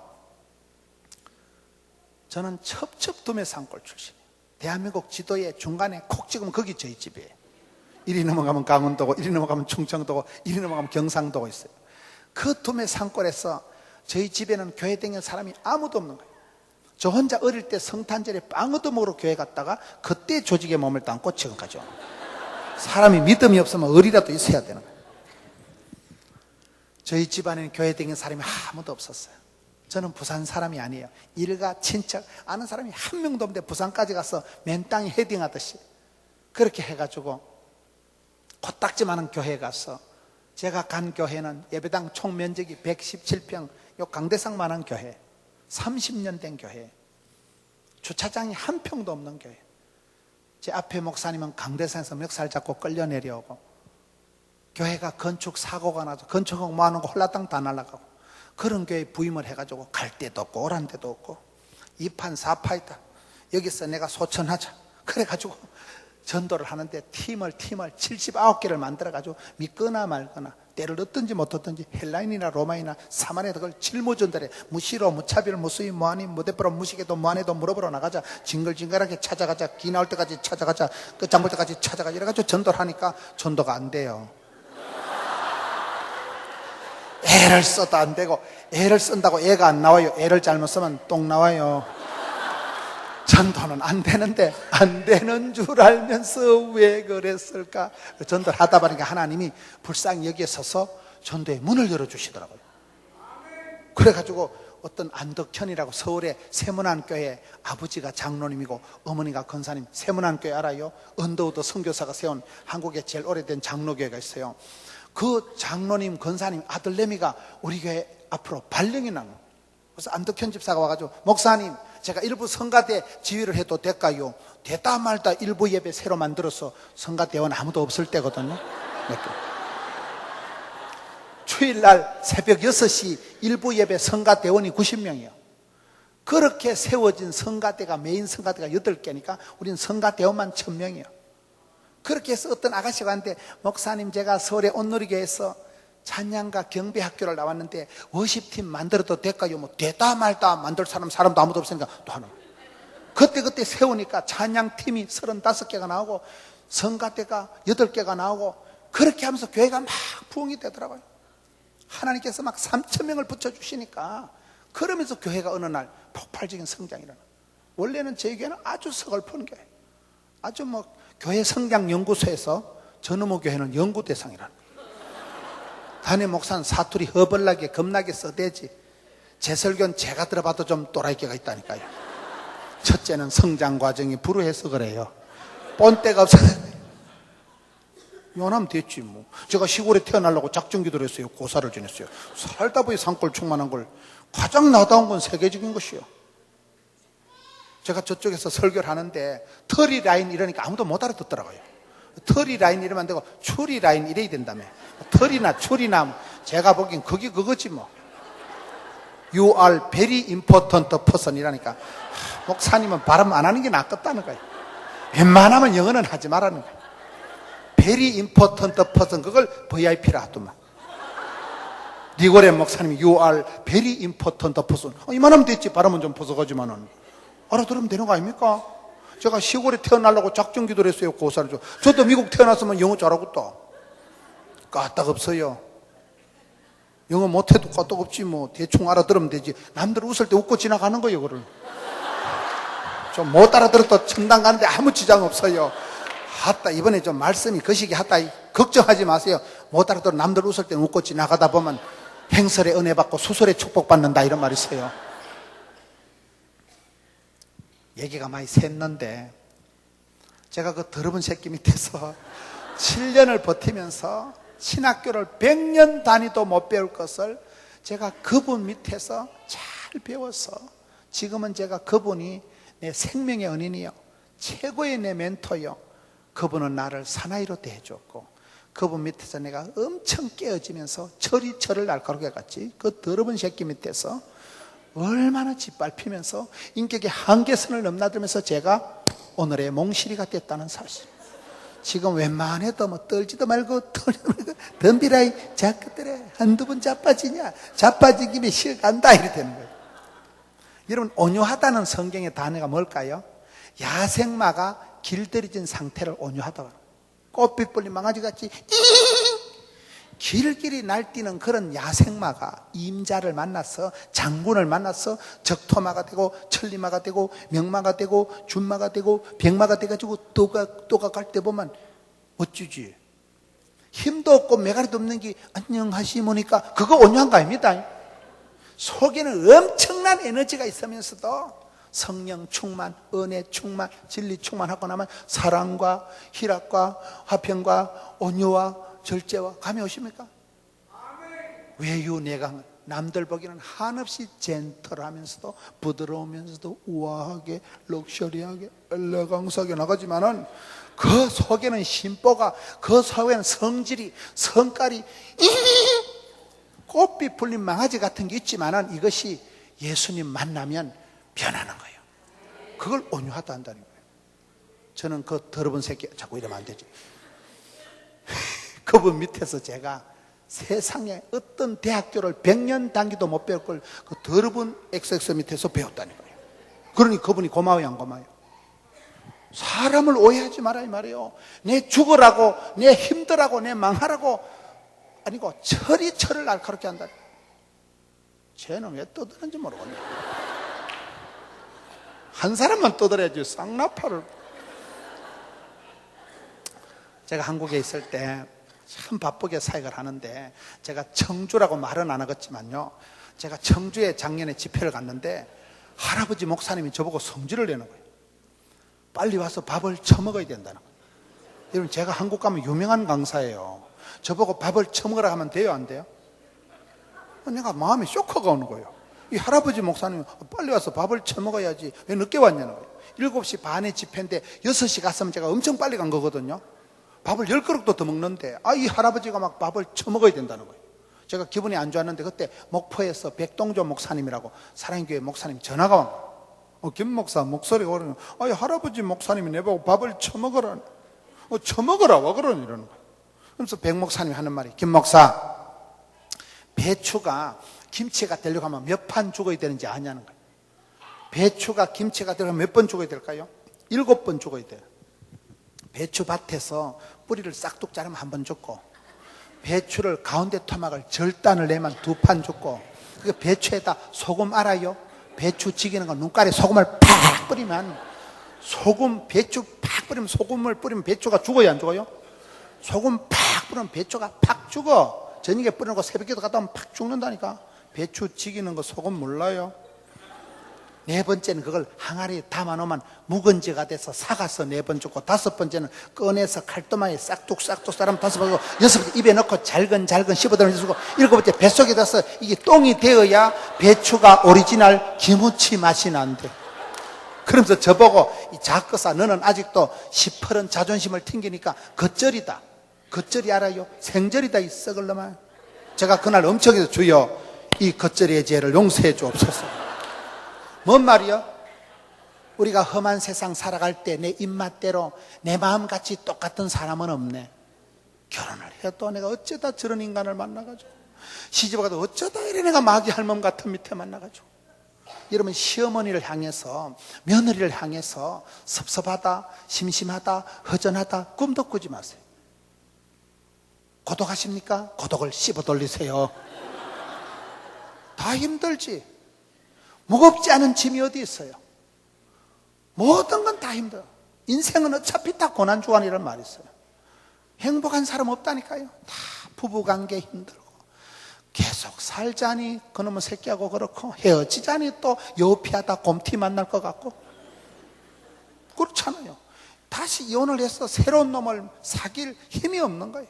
A: 저는 첩첩둠의 산골 출신이에요. 대한민국 지도의 중간에 콕 찍으면 거기 저희 집이에요. 이리 넘어가면 강원도고, 이리 넘어가면 충청도고, 이리 넘어가면 경상도가 있어요. 그 둠의 산골에서 저희 집에는 교회 다니는 사람이 아무도 없는 거예요. 저 혼자 어릴 때 성탄절에 빵 얻어먹으러 교회 갔다가 그때 조직에 몸을 담고 지금까지 옵니다. 사람이 믿음이 없으면 어리라도 있어야 되는 거예요. 저희 집안에는 교회 다니는 사람이 아무도 없었어요. 저는 부산 사람이 아니에요. 일가 친척 아는 사람이 한 명도 없는데 부산까지 가서 맨 땅에 헤딩하듯이 그렇게 해가지고 코딱지만한 교회에 가서, 제가 간 교회는 예배당 총 면적이 117평, 요 강대상만한 교회, 30년 된 교회, 주차장이 한 평도 없는 교회. 제 앞에 목사님은 강대상에서 멱살 잡고 끌려 내려오고, 교회가 건축 사고가 나서 건축하고 뭐하는 거 홀라당 다 날아가고, 그런 교회에 부임을 해가지고 갈 데도 없고 오란 데도 없고 2판 4파이다. 여기서 내가 소천하자. 그래가지고 전도를 하는데 팀을 79개를 만들어가지고 믿거나 말거나, 때를 얻든지 못 얻든지 헬라인이나 로마이나 사마리아 그걸 짊어전달해. 무시로 무차별 무수히 무하니 무대포로 무시게도 무한해도 물어보러 나가자. 징글징글하게 찾아가자. 기 나올 때까지 찾아가자. 끝장 볼 때까지 찾아가자. 이래가지고 전도를 하니까 전도가 안 돼요. 애를 써도 안 되고, 애를 쓴다고 애가 안 나와요. 애를 잘못 쓰면 똥 나와요. 전도는 안 되는데 안 되는 줄 알면서 왜 그랬을까? 전도를 하다 보니까 하나님이 불쌍히 여기에 서서 전도의 문을 열어주시더라고요. 그래가지고 어떤 안덕현이라고 서울의 세문안교회, 아버지가 장로님이고 어머니가 권사님, 세문안교회 알아요? 언더우드 선교사가 세운 한국의 제일 오래된 장로교회가 있어요. 그 장로님, 권사님 아들내미가 우리 교회 앞으로 발령이 나는 거예요. 그래서 안덕현 집사가 와가지고, 목사님 제가 일부 성가대 지휘를 해도 될까요? 되다 말다 일부 예배 새로 만들어서 성가대원 아무도 없을 때거든요. 주일날 새벽 6시 일부 예배 성가대원이 90명이에요. 그렇게 세워진 성가대가, 메인 성가대가 8개니까 우리는 성가대원만 1000명이에요. 그렇게 해서 어떤 아가씨가 왔는데, 목사님 제가 서울의 온누리교회에서 찬양가 경배학교를 나왔는데 워십팀 만들어도 될까요? 뭐 되다 말다 만들 사람도 아무도 없으니까 또 하나. 그때 세우니까 찬양팀이 35개가 나오고 성가대가 8개가 나오고, 그렇게 하면서 교회가 막 부흥이 되더라고요. 하나님께서 막 3,000명을 붙여주시니까, 그러면서 교회가 어느 날 폭발적인 성장이 일어나. 원래는 저희 교회는 아주 서글픈 교회, 아주 뭐 교회 성장 연구소에서 전어무 교회는 연구 대상이라는 거예요. 담임 목사는 사투리 허벌나게 겁나게 써대지, 제 설교는 제가 들어봐도 좀 또라이끼가 있다니까요. 첫째는 성장 과정이 불우해서 그래요. 본때가 없어. 요하면 됐지 뭐. 제가 시골에 태어나려고 작정기도를 했어요. 고사를 지냈어요. 살다 보니 산골 충만한 걸, 가장 나다운 건 세계적인 것이요. 제가 저쪽에서 설교를 하는데 터리 라인 이러니까 아무도 못 알아듣더라고요. 터리 라인 이러면 안 되고 추리 라인 이래야 된다며. 터리나 추리나 제가 보기엔 그거지 뭐. You are very important person 이라니까, 목사님은 발음 안 하는 게 낫겠다는 거예요. 웬만하면 영어는 하지 말라는 거예요. very important person, 그걸 VIP라 하더만. 니고레 목사님이 You are very important person. 이만하면 됐지. 발음은 좀 벗어가지만은 알아들으면 되는 거 아닙니까? 제가 시골에 태어나려고 작정기도를 했어요. 고사를 줘. 저도 미국 태어났으면 영어 잘하고 또 까딱 없어요. 영어 못해도 까딱 없지 뭐. 대충 알아들으면 되지. 남들 웃을 때 웃고 지나가는 거예요. 그걸 좀 못 알아들어도 천당 가는데 아무 지장 없어요. 하다 이번에 좀 말씀이 거시기 하다. 걱정하지 마세요. 못 알아들어 남들 웃을 때 웃고 지나가다 보면 행설의 은혜 받고 수설의 축복 받는다, 이런 말이 있어요. 얘기가 많이 샜는데, 제가 그 더러운 새끼 밑에서 7년을 버티면서 신학교를 100년 다니도 못 배울 것을 제가 그분 밑에서 잘 배워서, 지금은 제가 그분이 내 생명의 은인이요, 최고의 내 멘토요. 그분은 나를 사나이로 대해줬고, 그분 밑에서 내가 엄청 깨어지면서 철이 철을 날카롭게 갔지. 그 더러운 새끼 밑에서 얼마나 짓밟히면서 인격의 한계선을 넘나들면서 제가 오늘의 몽실이가 됐다는 사실. 지금 웬만해도 뭐 떨지도 말고 덤비라이 자꾸들에 한두 번 자빠지냐, 자빠진 김에 실 간다, 이렇게 되는 거예요. 여러분, 온유하다는 성경의 단어가 뭘까요? 야생마가 길들여진 상태를 온유하다고. 꽃빛 벌린 망아지같이 길길이 날뛰는 그런 야생마가 임자를 만나서, 장군을 만나서 적토마가 되고 천리마가 되고 명마가 되고 준마가 되고 백마가 돼가지고 또가 갈 때 보면 어쩌지? 힘도 없고 메가리도 없는 게 안녕하시모니까 그거 온유한 거 아닙니다. 속에는 엄청난 에너지가 있으면서도 성령 충만, 은혜 충만, 진리 충만하고 나면 사랑과 희락과 화평과 온유와 절제와 감이 오십니까? 외유내강, 남들 보기에는 한없이 젠틀하면서도 부드러우면서도 우아하게 럭셔리하게 엘레강스하게 나가지만은 그 속에는 심보가, 그 속에는 성질이, 성깔이 꽃빛 풀린 망아지 같은 게 있지만은 이것이 예수님 만나면 변하는 거예요. 그걸 온유하다 한다는 거예요. 저는 그 더러운 새끼, 자꾸 이러면 안 되지. 그분 밑에서 제가 세상에 어떤 대학교를 100년 단기도 못 배울 걸 그 더러운 XX 밑에서 배웠다는 거예요. 그러니 그분이 고마워요, 안 고마워요? 사람을 오해하지 말아야 말이에요. 내 죽으라고, 내 힘들라고, 내 망하라고 아니고 철을 날카롭게 한다. 쟤는 왜 떠드는지 모르겠네. 한 사람만 떠들어야지 쌍나파를. 제가 한국에 있을 때 참 바쁘게 사역을 하는데, 제가 청주라고 말은 안 하겠지만요, 제가 청주에 작년에 집회를 갔는데 할아버지 목사님이 저보고 성질을 내는 거예요. 빨리 와서 밥을 처먹어야 된다는 거예요. 여러분, 제가 한국 가면 유명한 강사예요. 저보고 밥을 처먹으라 하면 돼요, 안 돼요? 내가 마음에 쇼크가 오는 거예요. 이 할아버지 목사님이 빨리 와서 밥을 처먹어야지 왜 늦게 왔냐는 거예요. 7시 반에 집회인데 6시 갔으면 제가 엄청 빨리 간 거거든요. 밥을 10그릇도 더 먹는데 이 할아버지가 막 밥을 처먹어야 된다는 거예요. 제가 기분이 안 좋았는데 그때 목포에서 백동조 목사님이라고 사랑교회 목사님 전화가 온 거예요. 김 목사 목소리가 오르면 할아버지 목사님이 내보고 밥을 처먹으라. 처먹으라 와 그러니 이러는 거예요. 그래서 백 목사님이 하는 말이, 김 목사, 배추가 김치가 되려고 하면 몇 판 죽어야 되는지 아냐는 거예요. 배추가 김치가 되려면 몇 번 죽어야 될까요? 7번 죽어야 돼요. 배추밭에서 뿌리를 싹둑 자르면 한 번 죽고, 배추를 가운데 토막을 절단을 내면 2판 죽고, 그 배추에다 소금 알아요? 배추 지기는 거 눈깔에 소금을 팍 뿌리면, 배추 팍 뿌리면, 소금을 뿌리면 배추가 죽어요, 안 죽어요? 소금 팍 뿌리면 배추가 팍 죽어. 저녁에 뿌리는 거 새벽에도 갔다 오면 팍 죽는다니까. 배추 지기는 거 소금 몰라요? 4번째는 그걸 항아리에 담아놓으면 묵은지가 돼서 삭아서 4번 죽고, 5번째는 꺼내서 칼도마에 싹둑싹둑 썰으면 5번, 6번째 입에 넣고 잘근 씹어들면서 주고, 7번째 뱃속에 넣어서 이게 똥이 되어야 배추가 오리지널 김치 맛이 난대. 그러면서 저보고, 이 작거사 너는 아직도 시퍼런 자존심을 튕기니까 겉절이다. 겉절이 알아요? 생절이다, 이 썩을 놈아. 제가 그날 엄청 해서 주여, 이 겉절이의 죄를 용서해 주옵소서. 뭔 말이요? 우리가 험한 세상 살아갈 때 내 입맛대로 내 마음같이 똑같은 사람은 없네. 결혼을 해도 내가 어쩌다 저런 인간을 만나가지고, 시집을 가도 어쩌다 이래 내가 마귀 할멈 같은 밑에 만나가지고. 여러분, 시어머니를 향해서, 며느리를 향해서 섭섭하다, 심심하다, 허전하다 꿈도 꾸지 마세요. 고독하십니까? 고독을 씹어 돌리세요. 다 힘들지. 무겁지 않은 짐이 어디 있어요? 모든 건 다 힘들어. 인생은 어차피 다 고난주간이라는 말이 있어요. 행복한 사람 없다니까요. 다 부부관계 힘들고, 계속 살자니 그놈의 새끼하고 그렇고, 헤어지자니 또 여피하다 곰티 만날 것 같고, 그렇잖아요. 다시 이혼을 해서 새로운 놈을 사귈 힘이 없는 거예요.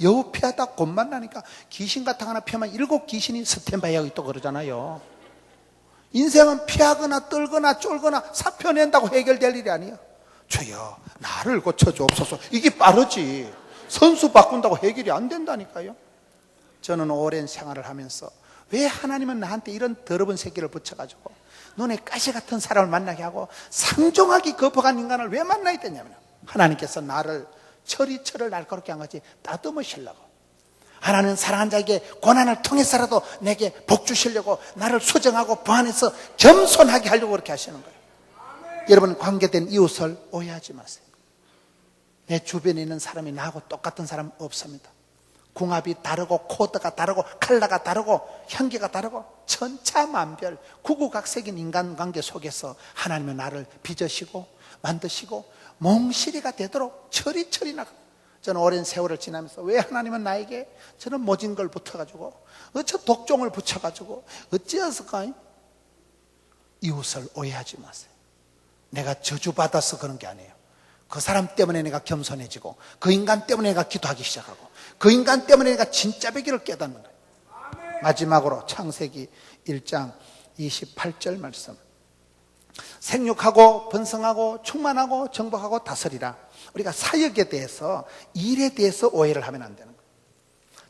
A: 여피하다 곰 만나니까 귀신 같은 거 하나 피하면 7 귀신이 스탠바이하고 있고 그러잖아요. 인생은 피하거나 떨거나 쫄거나 사표 낸다고 해결될 일이 아니야. 주여 나를 고쳐주옵소서. 이게 빠르지. 선수 바꾼다고 해결이 안 된다니까요. 저는 오랜 생활을 하면서 왜 하나님은 나한테 이런 더러운 새끼를 붙여가지고 눈에 가시 같은 사람을 만나게 하고 상종하기 거부한 인간을 왜 만나야 되냐면, 하나님께서 나를 철을 날카롭게 한 거지 다듬으시려고. 하나님은 사랑하는 자에게 고난을 통해서라도 내게 복 주시려고 나를 수정하고 보완해서 겸손하게 하려고 그렇게 하시는 거예요. 여러분, 관계된 이웃을 오해하지 마세요. 내 주변에 있는 사람이 나하고 똑같은 사람 없습니다. 궁합이 다르고 코드가 다르고 컬러가 다르고 향기가 다르고 천차만별 구구각색인 인간관계 속에서 하나님은 나를 빚으시고 만드시고 몽실이가 되도록 처리처리 나가. 저는 오랜 세월을 지나면서 왜 하나님은 나에게 저는 모진 걸 붙여가지고 어쩌 독종을 붙여가지고 어찌해서까? 이웃을 오해하지 마세요. 내가 저주받아서 그런 게 아니에요. 그 사람 때문에 내가 겸손해지고 그 인간 때문에 내가 기도하기 시작하고 그 인간 때문에 내가 진짜 배기를 깨닫는 거예요. 마지막으로 창세기 1장 28절 말씀. 생육하고 번성하고 충만하고 정복하고 다스리라. 우리가 사역에 대해서, 일에 대해서 오해를 하면 안 되는 거예요.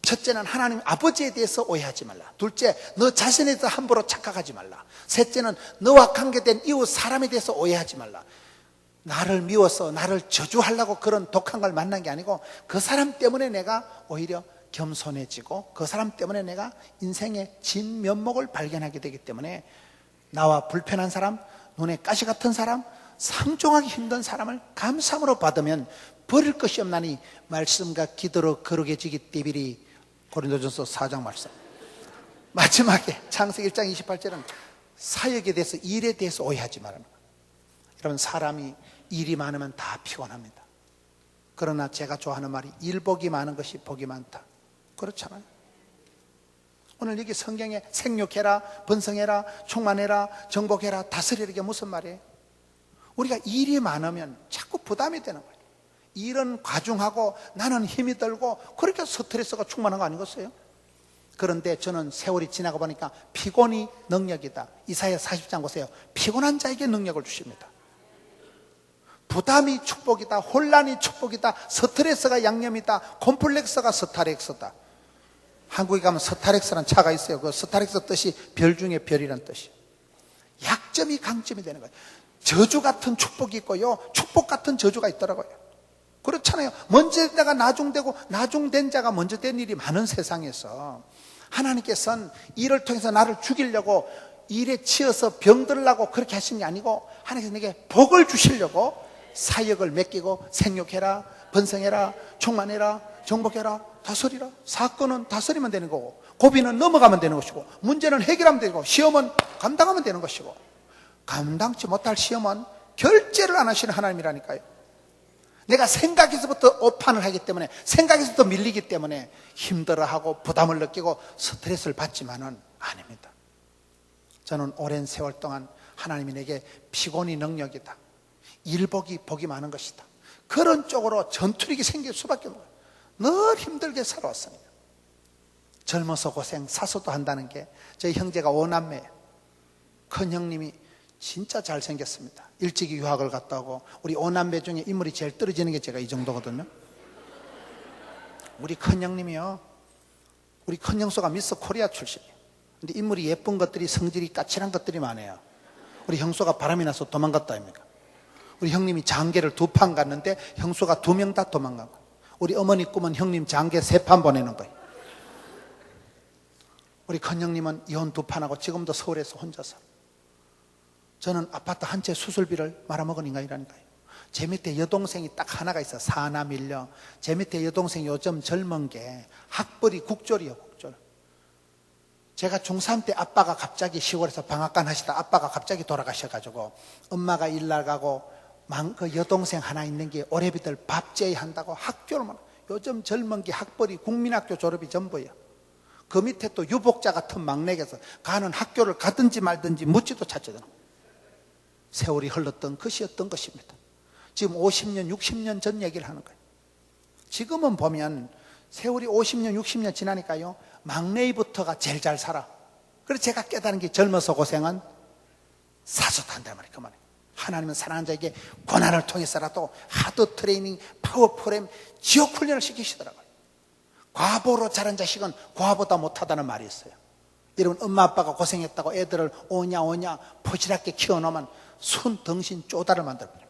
A: 첫째는 하나님 아버지에 대해서 오해하지 말라. 둘째, 너 자신에 대해서 함부로 착각하지 말라. 셋째는 너와 관계된 이웃 사람에 대해서 오해하지 말라. 나를 미워서 나를 저주하려고 그런 독한 걸 만난 게 아니고 그 사람 때문에 내가 오히려 겸손해지고 그 사람 때문에 내가 인생의 진면목을 발견하게 되기 때문에 나와 불편한 사람, 눈에 가시 같은 사람, 상종하기 힘든 사람을 감사함으로 받으면 버릴 것이 없나니 말씀과 기도로 거룩해지기 때비리. 고린도전서 4장 말씀. 마지막에 창세기 1장 28절은 사역에 대해서, 일에 대해서 오해하지 말라는 거예요. 여러분, 사람이 일이 많으면 다 피곤합니다. 그러나 제가 좋아하는 말이 일복이 많은 것이 복이 많다. 그렇잖아요. 오늘 여기 성경에 생육해라, 번성해라, 충만해라, 정복해라, 다스리라, 이게 무슨 말이에요? 우리가 일이 많으면 자꾸 부담이 되는 거예요. 일은 과중하고 나는 힘이 들고 그렇게 스트레스가 충만한 거 아니겠어요? 그런데 저는 세월이 지나고 보니까 피곤이 능력이다. 이사야 40장 보세요. 피곤한 자에게 능력을 주십니다. 부담이 축복이다. 혼란이 축복이다. 스트레스가 양념이다. 콤플렉스가 스타렉스다. 한국에 가면 스타렉스라는 차가 있어요. 그 스타렉스 뜻이 별 중에 별이라는 뜻이에요. 약점이 강점이 되는 거예요. 저주 같은 축복이 있고요, 축복 같은 저주가 있더라고요. 그렇잖아요. 먼저 된 자가 나중되고 나중된 자가 먼저 된 일이 많은 세상에서 하나님께서는 일을 통해서 나를 죽이려고 일에 치여서 병들라고 그렇게 하신 게 아니고 하나님께서 내게 복을 주시려고 사역을 맡기고 생육해라, 번성해라, 충만해라, 정복해라, 다스리라. 사건은 다스리면 되는 거고, 고비는 넘어가면 되는 것이고, 문제는 해결하면 되고, 시험은 감당하면 되는 것이고, 감당치 못할 시험은 결제를 안 하시는 하나님이라니까요. 내가 생각에서부터 오판을 하기 때문에, 생각에서부터 밀리기 때문에 힘들어하고 부담을 느끼고 스트레스를 받지만은 아닙니다. 저는 오랜 세월 동안 하나님이 내게 피곤이 능력이다, 일복이 복이 많은 것이다, 그런 쪽으로 전투력이 생길 수밖에 없어요. 늘 힘들게 살아왔습니다. 젊어서 고생, 사소도 한다는 게, 저희 형제가 5남매예요. 큰 형님이 진짜 잘생겼습니다. 일찍이 유학을 갔다 오고, 우리 5남매 중에 인물이 제일 떨어지는 게 제가 이 정도거든요. 우리 큰 형님이요, 우리 큰 형수가 미스 코리아 출신이에요. 근데 인물이 예쁜 것들이, 성질이 까칠한 것들이 많아요. 우리 형수가 바람이 나서 도망갔다 아닙니까? 우리 형님이 장계를 2판 갔는데 형수가 2명 다 도망간 거예요. 우리 어머니 꿈은 형님 장계 3판 보내는 거예요. 우리 큰 형님은 이혼 2판하고 지금도 서울에서 혼자서. 저는 아파트 한 채 수술비를 말아먹은 인간이라니까요. 제 밑에 여동생이 딱 하나가 있어요. 사남일녀. 제 밑에 여동생이 요즘 젊은 게 학벌이 국졸이에요, 국졸. 제가 중3 때 아빠가 갑자기 시골에서 방앗간 하시다 아빠가 갑자기 돌아가셔가지고 엄마가 일 나가고 그 여동생 하나 있는 게 올해비들 밥제의 한다고 학교를 요즘 젊은 게 학벌이 국민학교 졸업이 전부예요. 그 밑에 또 유복자 같은 막내에서 가는 학교를 가든지 말든지 묻지도 찾지도 않아요. 세월이 흘렀던 것이었던 것입니다. 지금 50년, 60년 전 얘기를 하는 거예요. 지금은 보면 세월이 50년, 60년 지나니까요, 막내부터가 제일 잘 살아. 그래서 제가 깨달은 게 젊어서 고생은 사소도 한단 말이에요. 그만해. 하나님은 사랑하는 자에게 고난을 통해서라도 하드 트레이닝, 파워 프레임, 지옥 훈련을 시키시더라고요. 과보로 자란 자식은 과보다 못하다는 말이 있어요. 여러분, 엄마 아빠가 고생했다고 애들을 오냐 포지랗게 키워놓으면 손 덩신 쪼다를 만들어버려요.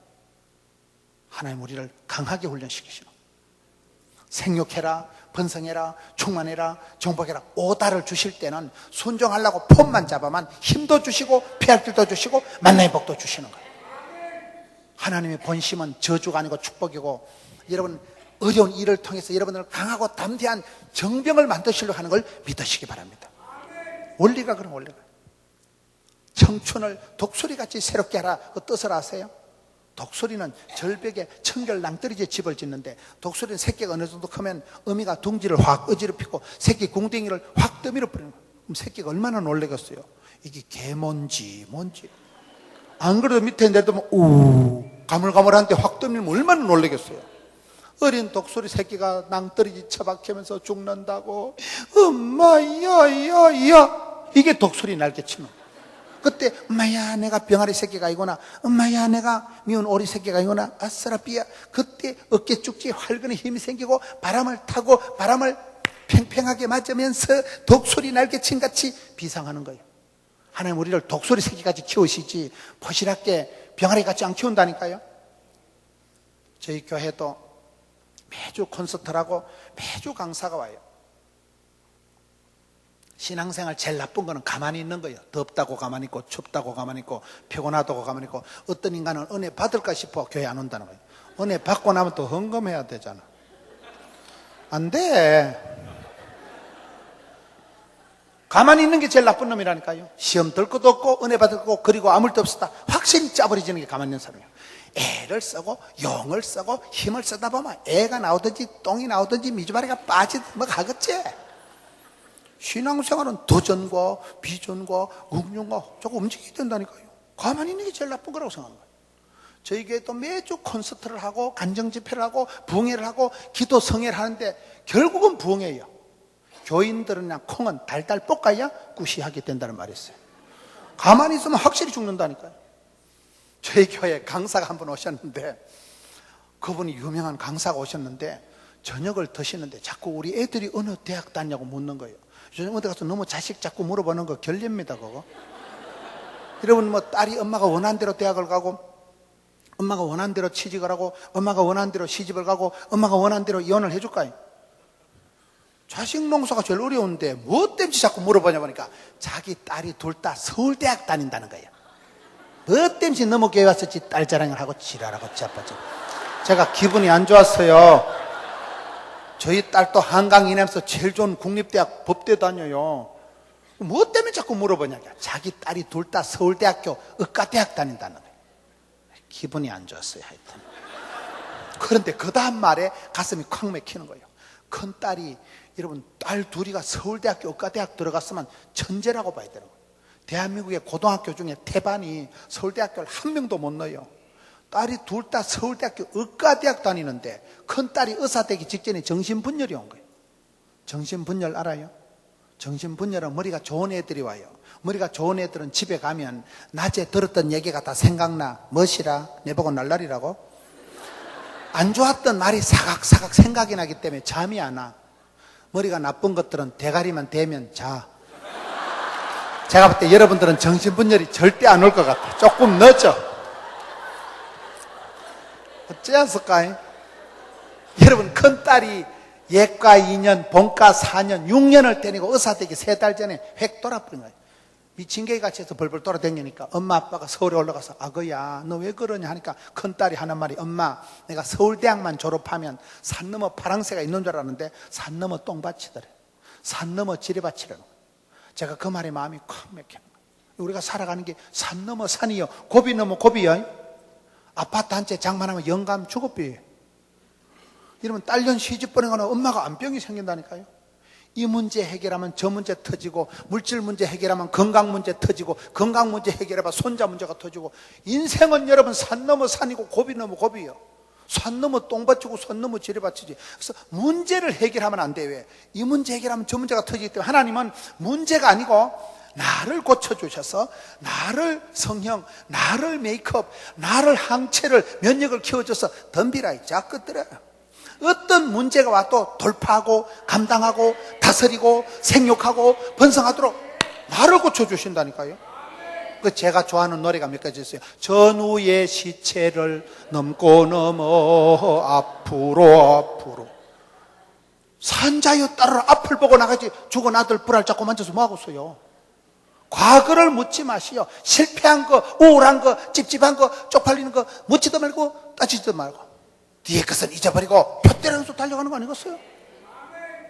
A: 하나님 우리를 강하게 훈련시키시고, 생육해라, 번성해라, 충만해라, 정복해라 오다를 주실 때는 순종하려고 폼만 잡아만 힘도 주시고 피할 길도 주시고 만나의 복도 주시는 거예요. 하나님의 본심은 저주가 아니고 축복이고, 여러분 어려운 일을 통해서 여러분을 강하고 담대한 정병을 만드시려고 하는 걸 믿으시기 바랍니다. 원리가 그런 원리가. 청춘을 독수리같이 새롭게 하라, 그 뜻을 아세요? 독수리는 절벽에 청결 낭떠러지에 집을 짓는데, 독수리는 새끼가 어느 정도 크면 어미가 둥지를 확 어지럽히고 새끼 궁뎅이를 확 떠밀어 버리는 거예요. 그럼 새끼가 얼마나 놀라겠어요? 이게 개몬지 뭔지. 안 그래도 밑에 내두면 우 가물가물한데 확 떠밀면 얼마나 놀라겠어요? 어린 독수리 새끼가 낭떠러지 처박히면서 죽는다고, 엄마야야야, 이게 독수리 날개치는. 그때 엄마야 내가 병아리 새끼가 아니구나, 엄마야 내가 미운 오리 새끼가 아니구나, 아싸라비야. 그때 어깨 쭉지 활근에 힘이 생기고 바람을 타고 바람을 팽팽하게 맞으면서 독수리 날개친 같이 비상하는 거예요. 하나님 우리를 독수리 새끼같이 키우시지 포실하게 병아리같이 안 키운다니까요. 저희 교회도 매주 콘서트를 하고 매주 강사가 와요. 신앙생활 제일 나쁜 거는 가만히 있는 거예요. 덥다고 가만히 있고 춥다고 가만히 있고 피곤하다고 가만히 있고. 어떤 인간은 은혜 받을까 싶어 교회 안 온다는 거예요. 은혜 받고 나면 또 헌금해야 되잖아. 안 돼. 가만히 있는 게 제일 나쁜 놈이라니까요. 시험 들 것도 없고 은혜 받을 것도 없고 그리고 아무 일도 없었다 확실히 짜버리지는 게 가만히 있는 사람이에요. 애를 쓰고 용을 쓰고 힘을 쓰다 보면 애가 나오든지 똥이 나오든지 미주마리가 빠지든지 뭐 하겠지. 신앙생활은 도전과 비전과 응용과 자꾸 움직여야 된다니까요. 가만히 있는 게 제일 나쁜 거라고 생각하는 거예요. 저희 교회도 매주 콘서트를 하고 간정집회를 하고 부흥회를 하고 기도 성회를 하는데 결국은 부흥회예요. 교인들은 그냥 콩은 달달 볶아야 구시하게 된다는 말이 있어요. 가만히 있으면 확실히 죽는다니까요. 저희 교회에 강사가 한 분 오셨는데, 그분이 유명한 강사가 오셨는데 저녁을 드시는데 자꾸 우리 애들이 어느 대학 다니냐고 묻는 거예요. 요즘 어디 가서 너무 자식 자꾸 물어보는 거 결례입니다 그거. 여러분 뭐 딸이 엄마가 원하는 대로 대학을 가고, 엄마가 원하는 대로 취직을 하고, 엄마가 원하는 대로 시집을 가고, 엄마가 원하는 대로 이혼을 해줄까요? 자식 농사가 제일 어려운데 뭐 때문에 자꾸 물어보냐 보니까 자기 딸이 둘 다 서울대학 다닌다는 거예요. 뭐 때문에 너무 교회 와서 지 딸 자랑을 하고 지랄하고 자빠져. 제가 기분이 안 좋았어요. 저희 딸도 한강 이남에서 제일 좋은 국립대학 법대 다녀요. 뭐 때문에 자꾸 물어보냐. 자기 딸이 둘 다 서울대학교 의과대학 다닌다는 거예요. 기분이 안 좋았어요 하여튼. 그런데 그 다음 말에 가슴이 콱 막히는 거예요. 큰 딸이, 여러분 딸 둘이가 서울대학교 의과대학 들어갔으면 천재라고 봐야 되는 거예요. 대한민국의 고등학교 중에 태반이 서울대학교를 한 명도 못 넣어요. 딸이 둘 다 서울대학교 의과대학 다니는데 큰 딸이 의사 되기 직전에 정신분열이 온 거예요. 정신분열 알아요? 정신분열은 머리가 좋은 애들이 와요. 머리가 좋은 애들은 집에 가면 낮에 들었던 얘기가 다 생각나. 멋이라? 내보고 날라리라고? 안 좋았던 말이 사각사각 생각이 나기 때문에 잠이 안 와. 머리가 나쁜 것들은 대가리만 대면 자. 제가 볼 때 여러분들은 정신분열이 절대 안 올 것 같아. 조금 늦어. 어째였을까요? 여러분 큰딸이 예과 2년, 본과 4년, 6년을 다니고 의사 되기 3달 전에 획 돌아버린 거예요. 미친 개가 같이 해서 벌벌 돌아다니니까 엄마 아빠가 서울에 올라가서 아거야 너 왜 그러냐 하니까 큰딸이 하는 말이, 엄마 내가 서울대학만 졸업하면 산 너머 파랑새가 있는 줄 알았는데 산 너머 똥밭이더래. 산 너머 지뢰밭이라는 거예요. 제가 그 말에 마음이 콱 막히는 거예요. 우리가 살아가는 게 산 넘어 산이요, 고비 넘어 고비요. 아파트 한 채 장만하면 영감 주거비예요. 이러면 딸년 시집 보내거나 엄마가 암병이 생긴다니까요. 이 문제 해결하면 저 문제 터지고, 물질 문제 해결하면 건강 문제 터지고, 건강 문제 해결하면 손자 문제가 터지고, 인생은 여러분 산 넘어 산이고 고비 넘어 고비요. 산 넘어 똥밭이고 산 넘어 지뢰밭이지. 그래서 문제를 해결하면 안 돼. 왜? 이 문제 해결하면 저 문제가 터지기 때문에 하나님은 문제가 아니고 나를 고쳐주셔서 나를 성형, 나를 메이크업, 나를 항체를 면역을 키워줘서 덤비라 이 작것들아. 어떤 문제가 와도 돌파하고 감당하고 다스리고 생육하고 번성하도록 나를 고쳐주신다니까요. 그 제가 좋아하는 노래가 몇 가지 있어요. 전우의 시체를 넘고 넘어 앞으로 앞으로. 산자여 따르라. 앞을 보고 나가지. 죽은 아들 불알 잡고 만져서 뭐하겠어요? 과거를 묻지 마시오. 실패한 거, 우울한 거, 찝찝한 거, 쪽팔리는 거 묻지도 말고 따지지도 말고 뒤에 것은 잊어버리고 둯대로서 달려가는 거 아니겠어요?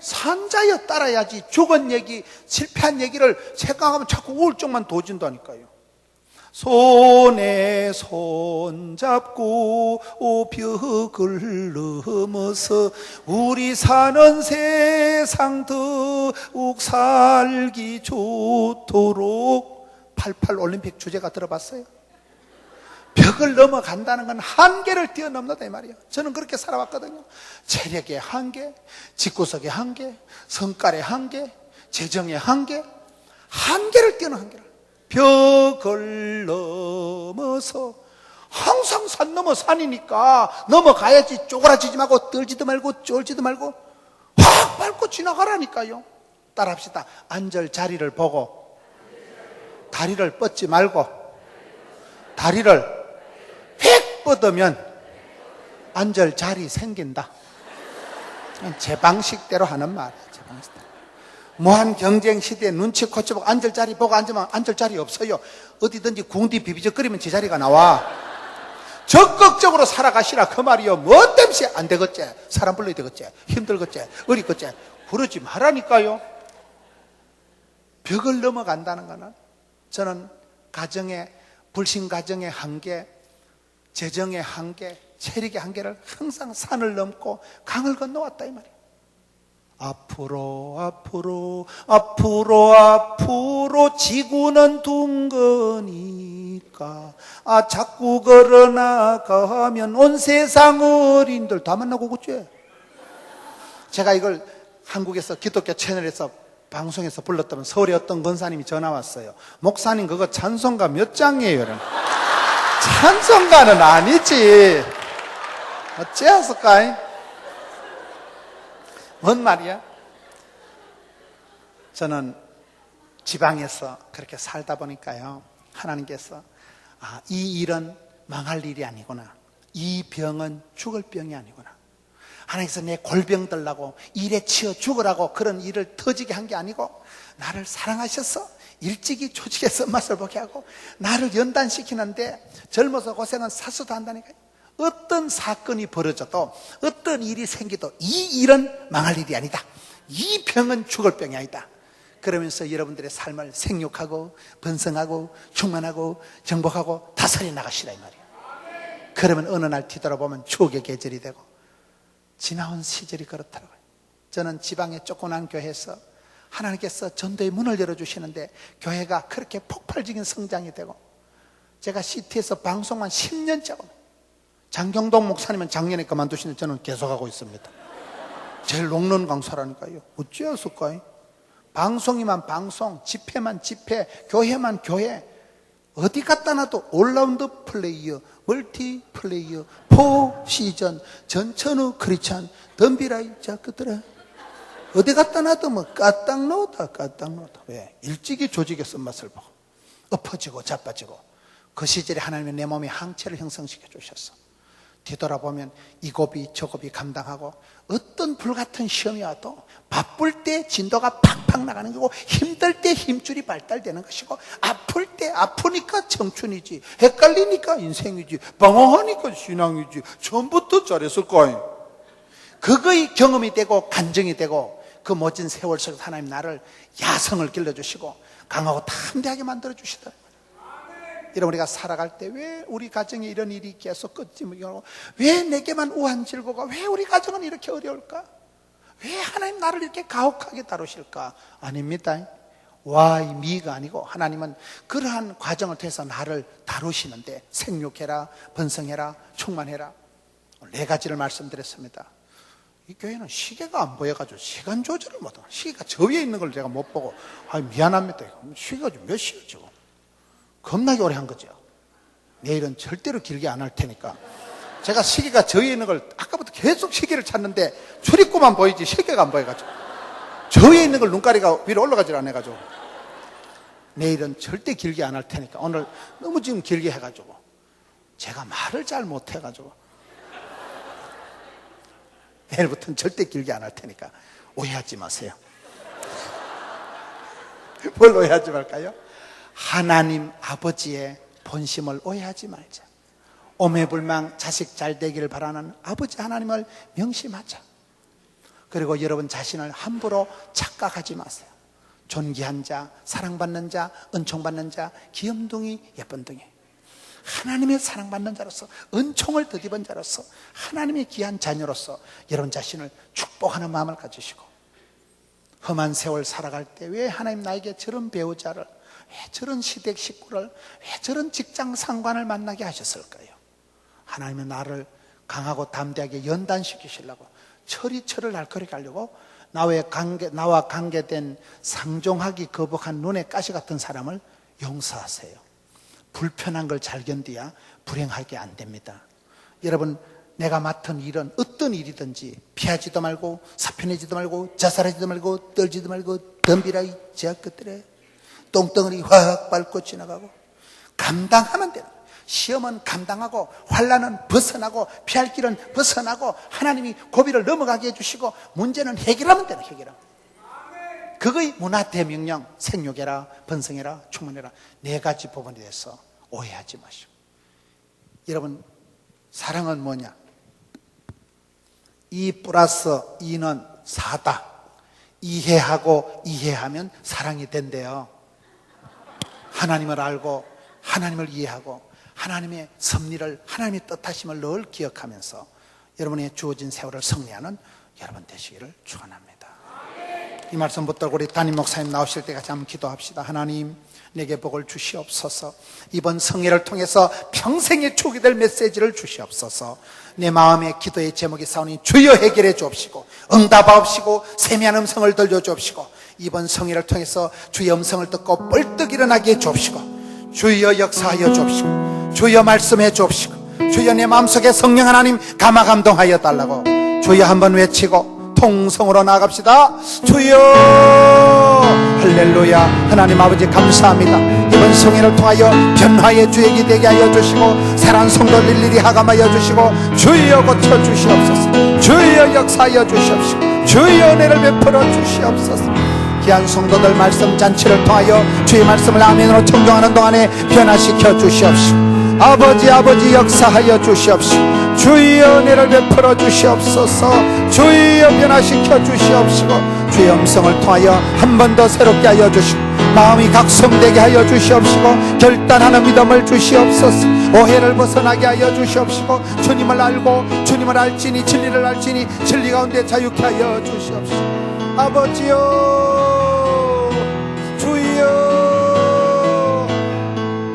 A: 산자여 따라야지. 죽은 얘기, 실패한 얘기를 생각하면 자꾸 우울증만 도진다니까요. 손에 손잡고 벽을 넘어서 우리 사는 세상 더욱 살기 좋도록 88 올림픽 주제가 들어봤어요? 벽을 넘어간다는 건 한계를 뛰어넘는다 이 말이에요. 저는 그렇게 살아왔거든요. 체력의 한계, 집구석의 한계, 성깔의 한계, 재정의 한계, 한계를 뛰어넘는 한계를. 벽을 넘어서 항상 산 넘어 산이니까 넘어가야지. 쪼그라지지 말고 떨지도 말고 쫄지도 말고 확 밟고 지나가라니까요. 따라합시다. 앉을 자리를 보고 다리를 뻗지 말고 다리를 휙 뻗으면 앉을 자리 생긴다. 제 방식대로 하는 말이에요. 제 방식대로. 무한 경쟁 시대에 눈치 코치보고 앉을 자리 보고 앉으면 앉을 자리 없어요. 어디든지 궁디 비비적거리면 제 자리가 나와. 적극적으로 살아가시라 그 말이요. 뭐 때문에 안 되겠지? 사람 불러야 되겠지? 힘들겠지? 어리겠지? 그러지 말라니까요. 벽을 넘어간다는 거는 저는 가정의 불신 가정의 한계, 재정의 한계, 체력의 한계를 항상 산을 넘고 강을 건너왔다 이 말이에요. 앞으로 앞으로 앞으로 앞으로 지구는 둥 거니까 자꾸 걸어나가면 온 세상 어린들 다 만나고 그치? 제가 이걸 한국에서 기독교 채널에서 방송에서 불렀다면 서울에 어떤 권사님이 전화 왔어요. 목사님 그거 찬송가 몇 장이에요? 찬송가는 아니지. 어째였을까? 뭔 말이야? 저는 지방에서 그렇게 살다 보니까요, 하나님께서 이 일은 망할 일이 아니구나, 이 병은 죽을 병이 아니구나, 하나님께서 내 골병 들라고 일에 치여 죽으라고 그런 일을 터지게 한 게 아니고 나를 사랑하셔서 일찍이 조직의 쓴맛을 보게 하고 나를 연단시키는데 젊어서 고생은 사수도 한다니까요. 어떤 사건이 벌어져도 어떤 일이 생기도 이 일은 망할 일이 아니다, 이 병은 죽을 병이 아니다 그러면서 여러분들의 삶을 생육하고 번성하고 충만하고 정복하고 다스려 나가시라 이 말이에요. 그러면 어느 날 뒤돌아보면 추억의 계절이 되고 지나온 시절이 그렇더라고요. 저는 지방의 조그만 교회에서 하나님께서 전도의 문을 열어주시는데 교회가 그렇게 폭발적인 성장이 되고 제가 시티에서 방송만 10년째고 장경동 목사님은 작년에 그만두시는데 저는 계속하고 있습니다. 제일 녹는 강사라니까요. 어찌했을까요? 방송이만 방송, 집회만 집회, 교회만 교회, 어디 갖다 놔도 올라운드 플레이어, 멀티 플레이어, 포 시전, 전천후 크리찬, 덤비라이 자크더라. 어디 갖다 놔도 뭐 까딱 놓다 까딱 놓다. 왜? 일찍이 조직의 쓴맛을 보고 엎어지고 자빠지고 그 시절에 하나님이 내 몸에 항체를 형성시켜 주셨어. 뒤돌아보면 이 고비 저 고비 감당하고 어떤 불같은 시험이 와도 바쁠 때 진도가 팍팍 나가는 거고 힘들 때 힘줄이 발달되는 것이고 아플 때 아프니까 청춘이지 헷갈리니까 인생이지 방황하니까 신앙이지 처음부터 잘했을 거예요. 그거의 경험이 되고 간증이 되고 그 멋진 세월 속에서 하나님 나를 야성을 길러주시고 강하고 담대하게 만들어주시다. 여러분 우리가 살아갈 때 왜 우리 가정에 이런 일이 계속 끊지못하고 왜 내게만 우한 질고가 왜 우리 가정은 이렇게 어려울까? 왜 하나님 나를 이렇게 가혹하게 다루실까? 아닙니다. why me가 아니고 하나님은 그러한 과정을 통해서 나를 다루시는데 생육해라, 번성해라, 충만해라. 네 가지를 말씀드렸습니다. 이 교회는 시계가 안 보여가지고 시간 조절을 못하고 시계가 저 위에 있는 걸 제가 못 보고 미안합니다. 시계가 몇 시요 지금? 겁나게 오래 한 거죠. 내일은 절대로 길게 안 할 테니까. 제가 시계가 저 위에 있는 걸 아까부터 계속 시계를 찾는데 출입구만 보이지 시계가 안 보여가지고 저 위에 있는 걸 눈가리가 위로 올라가질 않아가지고 내일은 절대 길게 안 할 테니까 오늘 너무 지금 길게 해가지고 제가 말을 잘 못해가지고 내일부터는 절대 길게 안 할 테니까 오해하지 마세요. 뭘 오해하지 말까요? 하나님 아버지의 본심을 오해하지 말자. 오매불망 자식 잘 되기를 바라는 아버지 하나님을 명심하자. 그리고 여러분 자신을 함부로 착각하지 마세요. 존귀한 자, 사랑받는 자, 은총받는 자, 귀염둥이, 예쁜둥이, 하나님의 사랑받는 자로서, 은총을 덧입은 자로서, 하나님의 귀한 자녀로서 여러분 자신을 축복하는 마음을 가지시고, 험한 세월 살아갈 때 왜 하나님 나에게 저런 배우자를, 왜 저런 시댁 식구를, 왜 저런 직장 상관을 만나게 하셨을까요? 하나님은 나를 강하고 담대하게 연단시키시려고 철이철을 날커리게 하려고 나와 관계된 상종하기 거북한 눈의 가시 같은 사람을 용서하세요. 불편한 걸 잘 견디야 불행하게 안 됩니다. 여러분, 내가 맡은 일은 어떤 일이든지 피하지도 말고 사편하지도 말고 자살하지도 말고 떨지도 말고 덤비라 이 제약 것들에 똥덩어리 확 밟고 지나가고 감당하면 되는 거예요. 시험은 감당하고 환난은 벗어나고 피할 길은 벗어나고 하나님이 고비를 넘어가게 해주시고 문제는 해결하면 되는 해결하면. 그거의 문화대명령, 생육해라, 번성해라, 충만해라, 4가지 부분에 대해서 오해하지 마시고. 여러분, 사랑은 뭐냐? 2 플러스 2는 4다. 이해하고 이해하면 사랑이 된대요. 하나님을 알고 하나님을 이해하고 하나님의 섭리를, 하나님의 뜻하심을 늘 기억하면서 여러분의 주어진 세월을 승리하는 여러분 되시기를 축원합니다. 이 말씀 붙들고 우리 담임 목사님 나오실 때까지 한번 기도합시다. 하나님, 내게 복을 주시옵소서. 이번 성회를 통해서 평생에 축이 될 메시지를 주시옵소서. 내 마음의 기도의 제목이 싸우니 주여 해결해 주옵시고 응답하옵시고 세미한 음성을 들려 주옵시고 이번 성회를 통해서 주의 음성을 듣고 뻘떡 일어나게 해 주옵시고 주여 역사하여 주옵시고 주여 말씀해 주옵시고 주여 내 마음속에 성령 하나님 감화감동하여 달라고 주여 한번 외치고 통성으로 나아갑시다. 주여 할렐루야. 하나님 아버지 감사합니다. 이번 성회를 통하여 변화의 주역이 되게 하여 주시고 살아난 성도를 일일이 하감하여 주시고 주여 고쳐 주시옵소서. 주여 역사하여 주시옵시고 주여 은혜를 베풀어 주시옵소서. 귀한 성도들 말씀 잔치를 통하여 주의 말씀을 아멘으로 청종하는 동안에 변화시켜 주시옵시고 아버지 역사하여 주시옵시고 주여 은혜를 베풀어 주시옵소서. 주여 변화시켜 주시옵시고 주의 음성을 통하여 한 번 더 새롭게 하여 주시고 마음이 각성되게 하여 주시옵시고 결단하는 믿음을 주시옵소서. 오해를 벗어나게 하여 주시옵시고 주님을 알고 주님을 알지니 진리를 알지니 진리 가운데 자유케 하여 주시옵시고 아버지여